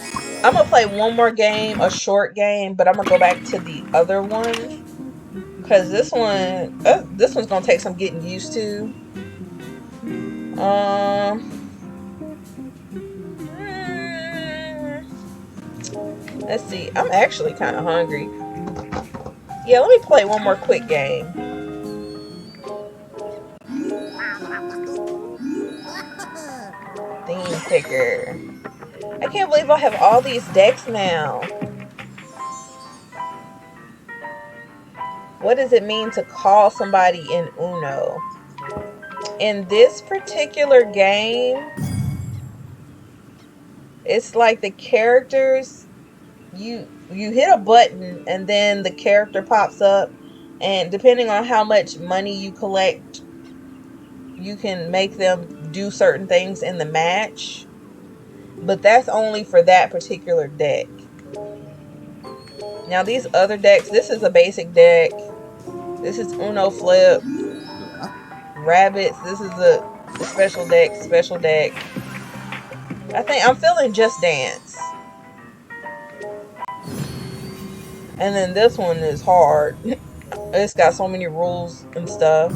S1: I'm gonna play one more game, a short game, but I'm gonna go back to the other one, because this one's gonna take some getting used to. Um, let's see. I'm actually kind of hungry. Yeah, let me play one more quick game. Theme picker. I can't believe I have all these decks now. What does it mean to call somebody in Uno? In this particular game, it's like the characters, you hit a button and then the character pops up, and depending on how much money you collect, you can make them do certain things in the match. But that's only for that particular deck. Now these other decks, this is a basic deck. This is Uno Flip. Rabbits, this is a special deck, special deck. I think I'm feeling Just Dance. And then this one is hard. It's got so many rules and stuff.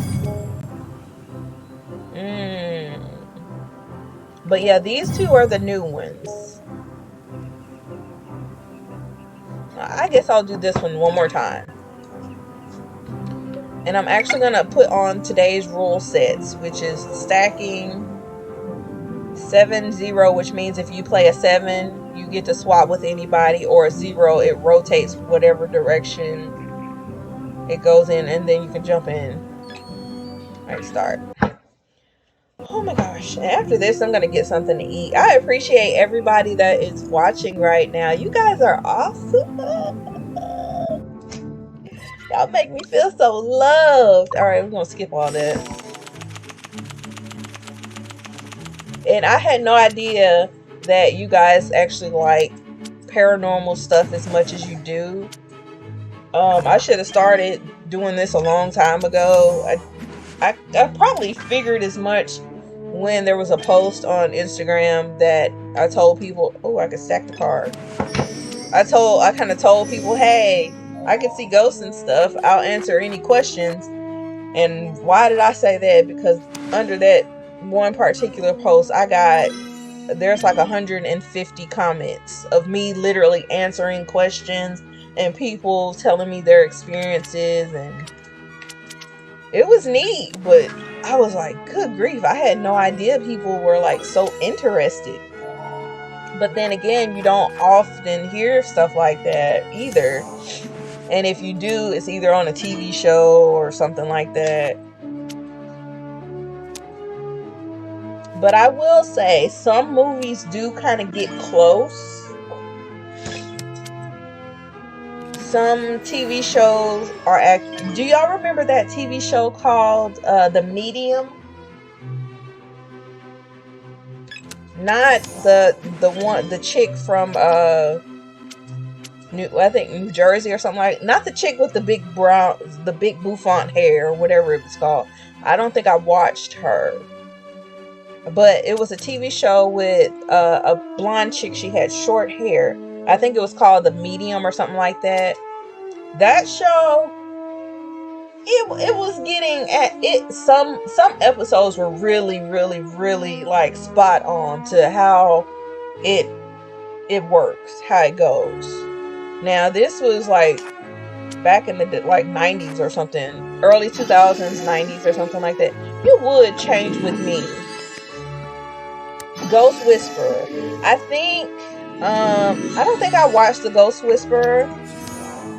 S1: But yeah, these two are the new ones. I guess I'll do this one more time. And I'm actually going to put on today's rule sets, which is stacking 7-0, which means if you play a 7, you get to swap with anybody, or a 0, it rotates whatever direction it goes in, and then you can jump in. Alright, start. Oh my gosh. After this, I'm going to get something to eat. I appreciate everybody that is watching right now. You guys are awesome. Y'all make me feel so loved. Alright, we're going to skip all that. And I had no idea that you guys actually like paranormal stuff as much as you do. I should have started doing this a long time ago. I probably figured as much when there was a post on Instagram that I told people, oh, I could stack the card. I kind of told people, hey, I can see ghosts and stuff. I'll answer any questions. And why did I say that? Because under that one particular post, there's like 150 comments of me literally answering questions and people telling me their experiences, and it was neat. But I was like, good grief, I had no idea people were like so interested. But then again, you don't often hear stuff like that either. And if you do, it's either on a TV show or something like that. But I will say, some movies do kind of get close. Some TV shows are do y'all remember that TV show called The Medium? Not the chick from New Jersey or something like. Not the chick with the big bouffant hair or whatever it was called. I don't think I watched her. But it was a TV show with a blonde chick. She had short hair. I think it was called The Medium or something like that. That show, it was getting at it. Some episodes were really, really, really like spot on to how it works, how it goes. Now this was like back in the like 90s or something, early 2000s, 90s or something like that. You would change with me. Ghost Whisperer. I don't think I watched the Ghost Whisperer,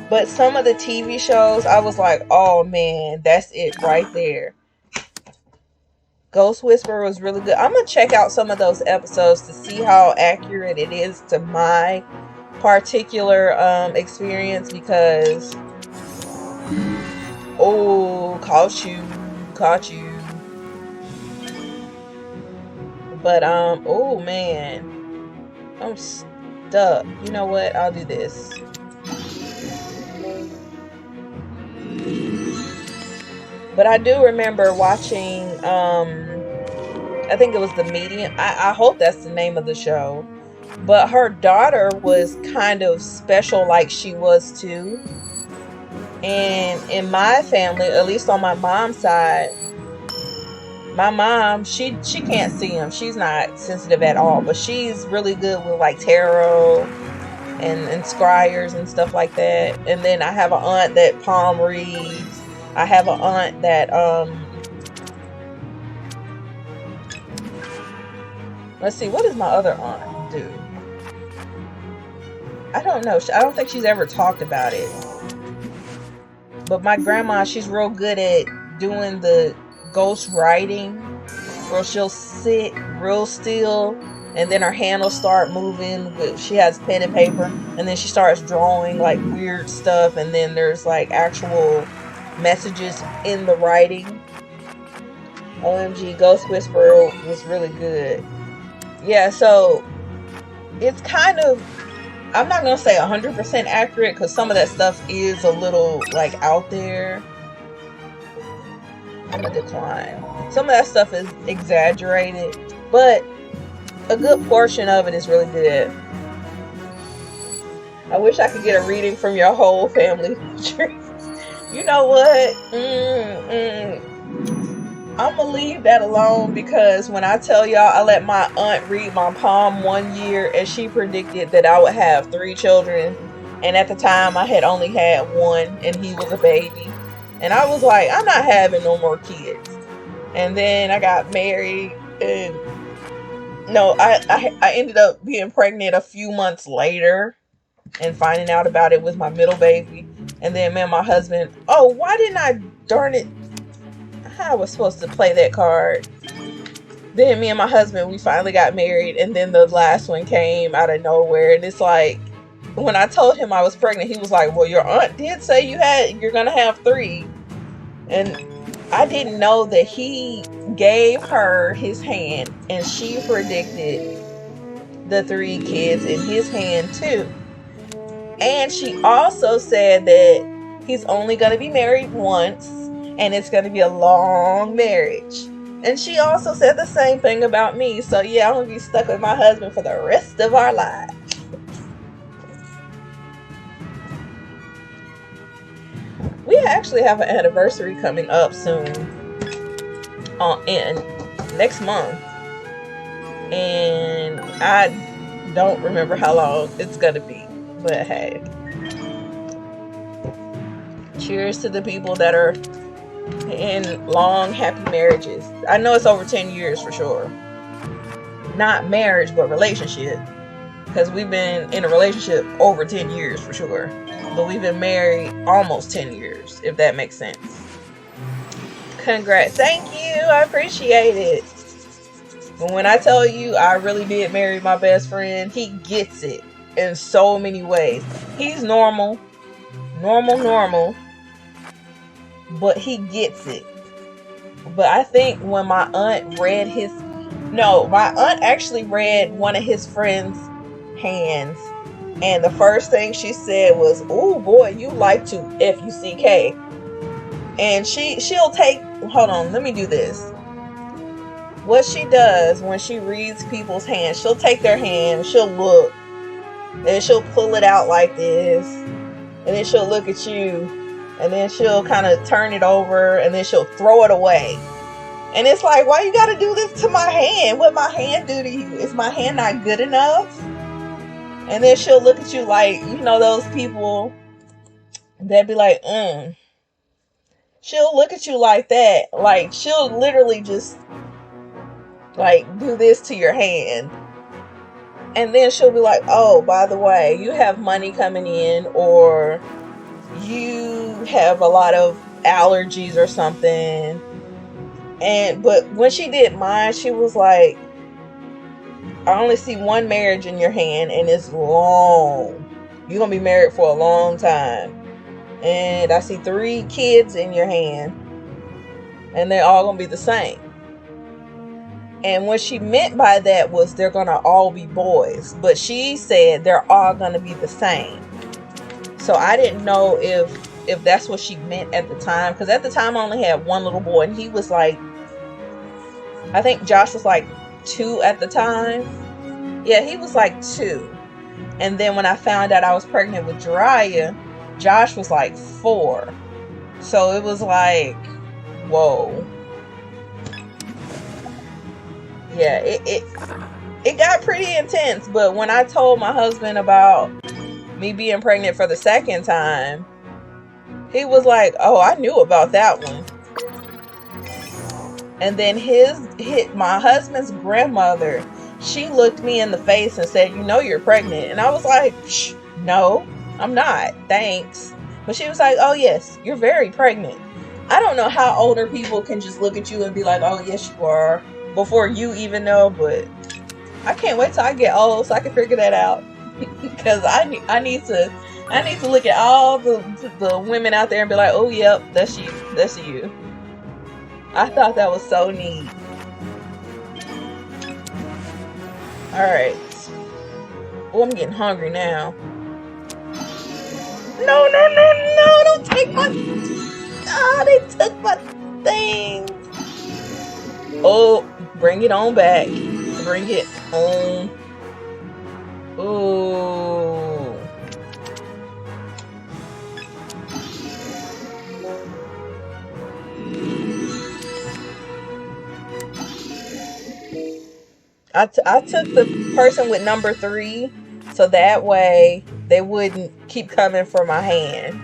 S1: but some of the TV shows, I was like, oh man, that's it right there. Ghost Whisperer was really good. I'm going to check out some of those episodes to see how accurate it is to my particular experience, because caught you. But oh man, I'm stuck. You know what? I'll do this. But I do remember watching I think it was The Medium. I hope that's the name of the show. But her daughter was kind of special, like she was too. And in my family, at least on my mom's side, my mom, she can't see them. She's not sensitive at all, but she's really good with like tarot and scryers and stuff like that. And then I have an aunt that palm reads. I have an aunt that let's see, what does my other aunt do? I don't know. I don't think she's ever talked about it. But my grandma, she's real good at doing the ghost writing, where she'll sit real still and then her hand will start moving. She has pen and paper, and then she starts drawing like weird stuff, and then there's like actual messages in the writing. OMG, Ghost Whisperer was really good. Yeah, so it's kind of, I'm not going to say 100% accurate, because some of that stuff is a little like out there. I'm going to decline. Some of that stuff is exaggerated, but a good portion of it is really good. I wish I could get a reading from your whole family. You know what? I'm going to leave that alone, because when I tell y'all, I let my aunt read my palm one year, and she predicted that I would have 3 children And at the time, I had only had one, and he was a baby. And I was like, I'm not having no more kids. And then I got married, and no, I ended up being pregnant a few months later and finding out about it with my middle baby. And then me and my husband, oh, why didn't I, darn it, I was supposed to play that card. Then me and my husband, we finally got married, and then the last one came out of nowhere. And it's like, when I told him I was pregnant, he was like, well, your aunt did say you're gonna have 3. And I didn't know that he gave her his hand, and she predicted the 3 kids in his hand too. And she also said that he's only going to be married once, and it's going to be a long marriage. And she also said the same thing about me. So yeah, I'm going to be stuck with my husband for the rest of our lives. We actually have an anniversary coming up soon, in next month. And I don't remember how long it's going to be. But hey, cheers to the people that are in long, happy marriages. I know it's over 10 years for sure. Not marriage, but relationship. Because we've been in a relationship over 10 years for sure. But we've been married almost 10 years, if that makes sense. Congrats. Thank you. I appreciate it. But when I tell you I really did marry my best friend, he gets it in so many ways. He's normal, but he gets it. But I think when my aunt actually read one of his friends' hands, and the first thing she said was, "Oh boy, you like to F-U-C-K." And she'll take, hold on, let me do this. What she does when she reads people's hands, she'll take their hand, she'll look, and she'll pull it out like this, and then she'll look at you, and then she'll kind of turn it over, and then she'll throw it away. And it's like, why you gotta do this to my hand? What my hand do to you? Is my hand not good enough? And then she'll look at you like, those people that be like, She'll look at you like that. Like, she'll literally just, like, do this to your hand. And then she'll be like, oh, by the way, you have money coming in, or you have a lot of allergies or something. But when she did mine, she was like, I only see one marriage in your hand, and it's long. You're going to be married for a long time. And I see 3 kids in your hand, and they're all going to be the same. And what she meant by that was they're going to all be boys. But she said they're all going to be the same. So I didn't know if that's what she meant at the time. Because at the time, I only had one little boy, and he was like, I think Josh was like 2 at the time. Yeah, he was like 2. And then when I found out I was pregnant with Jiraiya, Josh was like 4. So it was like, whoa. Yeah, it got pretty intense. But when I told my husband about me being pregnant for the second time, he was like, oh, I knew about that one. And then my husband's grandmother, she looked me in the face and said, you're pregnant. And I was like, no, I'm not. Thanks. But she was like, oh, yes, you're very pregnant. I don't know how older people can just look at you and be like, oh, yes, you are, before you even know. But I can't wait till I get old so I can figure that out. Because I need to look at all the women out there and be like, oh, yep, that's you. That's you. I thought that was so neat. Alright. Oh, I'm getting hungry now. No, don't take my... they took my thing. Oh, bring it on back. Bring it on. Ooh. I took the person with number 3, so that way they wouldn't keep coming for my hand.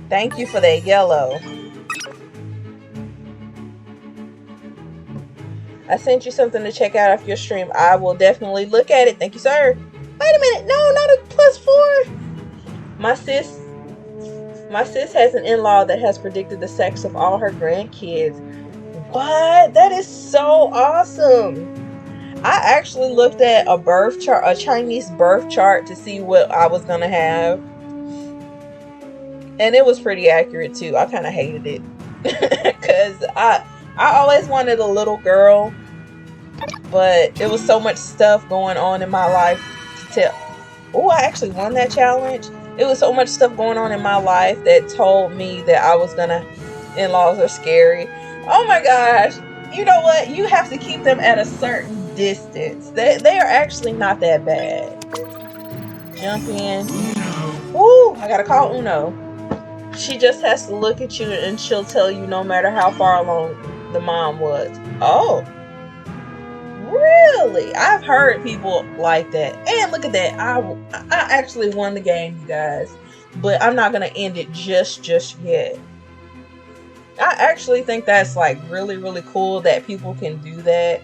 S1: Thank you for that yellow. I sent you something to check out after your stream. I will definitely look at it. Thank you, sir. Wait a minute. No, not a +4. My sis has an in-law that has predicted the sex of all her grandkids. What? That is so awesome. I actually looked at a birth chart, a Chinese birth chart, to see what I was gonna have, and it was pretty accurate too. I kind of hated it because I always wanted a little girl, but it was so much stuff going on in my life to tell. Oh, I actually won that challenge. It was so much stuff going on in my life that told me that I was gonna. In-laws are scary. Oh my gosh. You know what? You have to keep them at a certain distance. They are actually not that bad. Jump in. Woo! I gotta call Uno. She just has to look at you and she'll tell you no matter how far along the mom was. Oh. Really? I've heard people like that. And look at that. I actually won the game, you guys. But I'm not gonna end it just yet. I actually think that's like really, really cool that people can do that.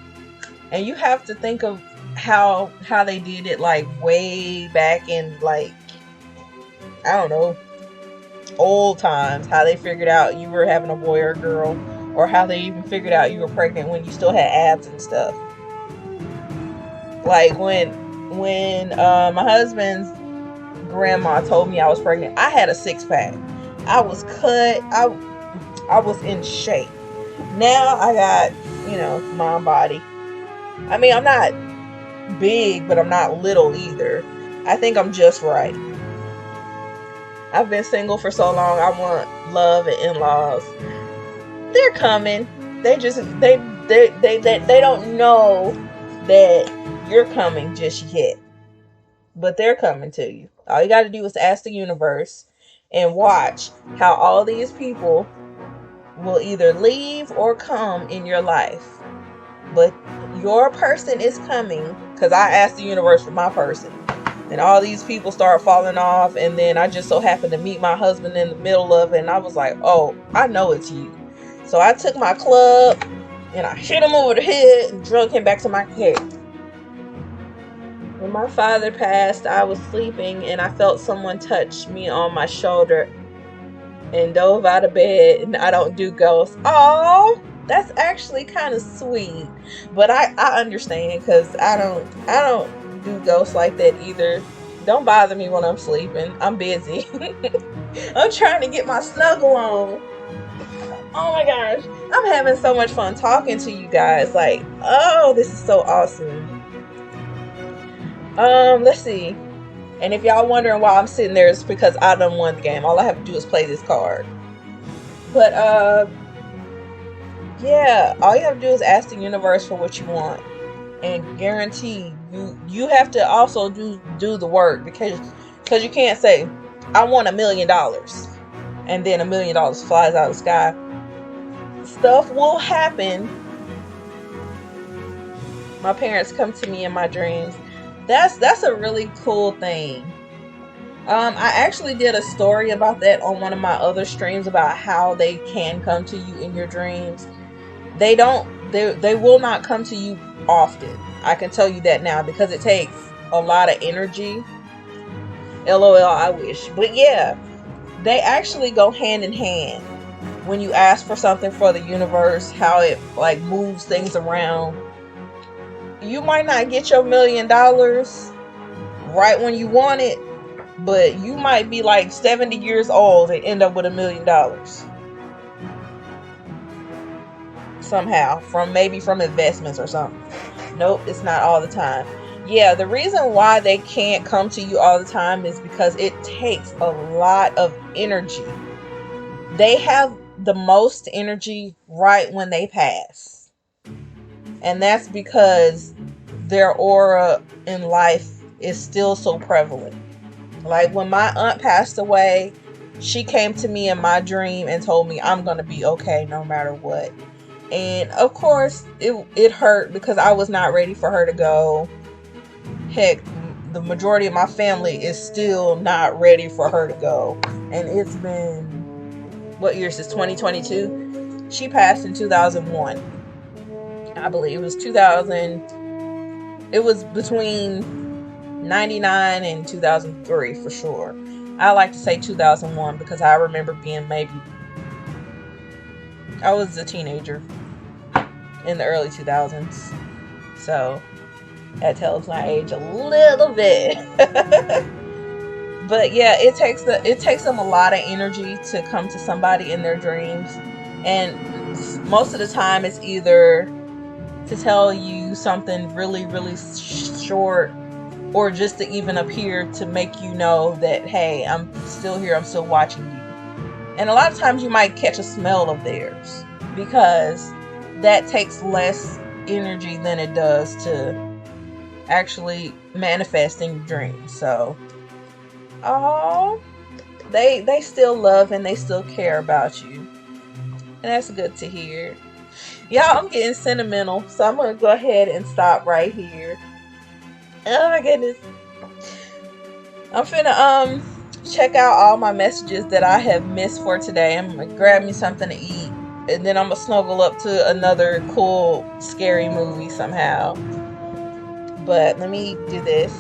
S1: And you have to think of how they did it like way back in, like, I don't know, old times, how they figured out you were having a boy or a girl, or how they even figured out you were pregnant when you still had abs and stuff. Like when my husband's grandma told me I was pregnant, I had a 6-pack. I was cut. I was in shape. Now I got, mom body. I mean, I'm not big, but I'm not little either. I think I'm just right. I've been single for so long. I want love and in-laws. They're coming. They don't know that you're coming just yet. But they're coming to you. All you got to do is ask the universe and watch how all these people will either leave or come in your life. But your person is coming, because I asked the universe for my person. And all these people start falling off, and then I just so happened to meet my husband in the middle of it, and I was like, oh, I know it's you. So I took my club and I hit him over the head and drug him back to my head. When my father passed, I was sleeping and I felt someone touch me on my shoulder and dove out of bed, and I don't do ghosts. Oh, that's actually kind of sweet. But I understand, because I don't do ghosts like that either. Don't bother me when I'm sleeping. I'm busy. I'm trying to get my snuggle on. Oh my gosh. I'm having so much fun talking to you guys. Like, oh, this is so awesome. Let's see. And if y'all wondering why I'm sitting there, it's because I done won the game. All I have to do is play this card. But, yeah, all you have to do is ask the universe for what you want. And guarantee you have to also do the work, because you can't say, I want $1 million, and then $1 million flies out of the sky. Stuff will happen. My parents come to me in my dreams. That's a really cool thing. I actually did a story about that on one of my other streams, about how they can come to you in your dreams. They will not come to you often. I can tell you that now, because it takes a lot of energy. LOL, I wish. But yeah, they actually go hand in hand. When you ask for something for the universe, how it like moves things around. You might not get your $1 million right when you want it, but you might be like 70 years old and end up with $1 million. Somehow, from investments or something. Nope, it's not all the time. Yeah, the reason why they can't come to you all the time is because it takes a lot of energy. They have the most energy right when they pass. And that's because their aura in life is still so prevalent. Like when my aunt passed away, she came to me in my dream and told me I'm going to be okay no matter what. And of course, it hurt because I was not ready for her to go. Heck, the majority of my family is still not ready for her to go. And it's been, what year is this? 2022. She passed in 2001. I believe it was 2000. It was between 99 and 2003 for sure. I like to say 2001 because I remember being I was a teenager in the early 2000s. So that tells my age a little bit. But yeah, it takes them a lot of energy to come to somebody in their dreams. And most of the time it's either to tell you something really, really short, or just to even appear to make you know that, hey, I'm still here, I'm still watching you. And a lot of times you might catch a smell of theirs, because that takes less energy than it does to actually manifesting dreams. So, oh, they still love and they still care about you. And that's good to hear. Y'all, I'm getting sentimental, so I'm going to go ahead and stop right here. Oh my goodness. I'm finna check out all my messages that I have missed for today. I'm gonna grab me something to eat, and then I'm gonna snuggle up to another cool scary movie somehow. But let me do this.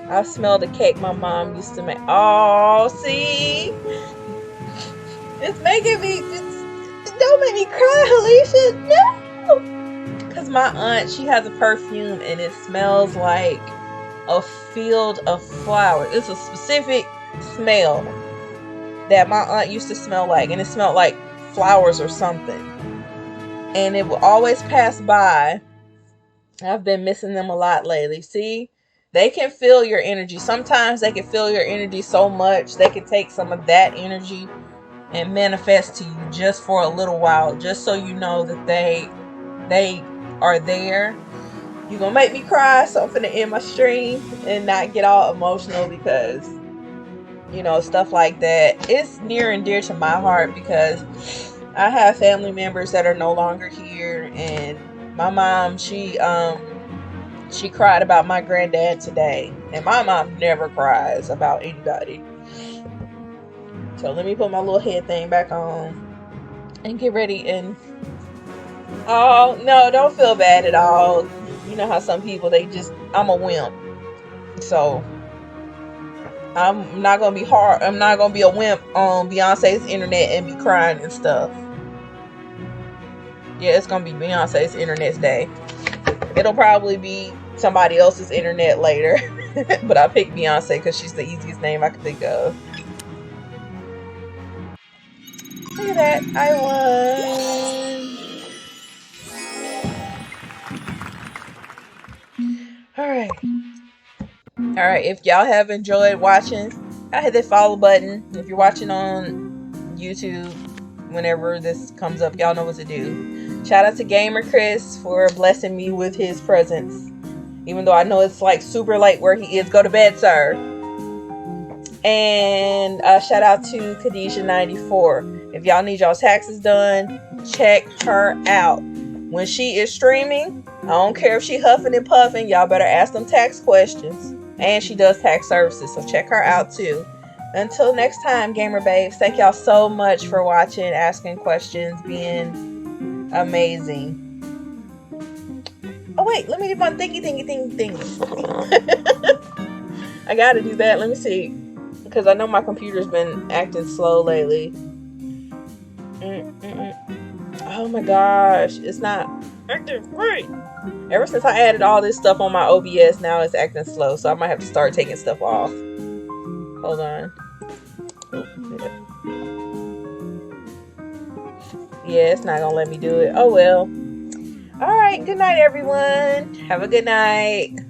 S1: I smell the cake my mom used to make. Oh, see? It's making me don't make me cry, Alicia. No! Because my aunt, she has a perfume and it smells like a field of flowers. It's a specific smell that my aunt used to smell like, and it smelled like flowers or something. And it will always pass by. I've been missing them a lot lately. See? They can feel your energy. Sometimes they can feel your energy so much they can take some of that energy and manifest to you just for a little while, just so you know that they are there. You're gonna make me cry, so I'm finna end my stream and not get all emotional, because stuff like that, it's near and dear to my heart, because I have family members that are no longer here. And my mom, she cried about my granddad today, and my mom never cries about anybody. So let me put my little head thing back on and get ready. And oh no, don't feel bad at all. You know how some people, I'm a wimp, so I'm not gonna be hard. I'm not gonna be a wimp on Beyonce's internet and be crying and stuff. Yeah, it's gonna be Beyonce's internet's day. It'll probably be somebody else's internet later, but I picked Beyonce because she's the easiest name I could think of. Look at that, I won. All right. If y'all have enjoyed watching, I hit that follow button. If you're watching on YouTube, whenever this comes up, y'all know what to do. Shout out to Gamer Chris for blessing me with his presence, even though I know it's like super late where he is. Go to bed, sir. And shout out to Khadijah94. If y'all need y'all taxes done, check her out. When she is streaming, I don't care if she huffing and puffing, y'all better ask them tax questions. And she does tax services, so check her out too. Until next time, gamer babes, thank y'all so much for watching, asking questions, being amazing. Oh wait, let me do my thingy. I gotta do that. Let me see, because I know my computer's been acting slow lately. Oh my gosh, it's not acting right. Ever since I added all this stuff on my OBS, now it's acting slow, so I might have to start taking stuff off. Hold on. Yeah, it's not gonna let me do it. Oh well. Alright, good night everyone. Have a good night.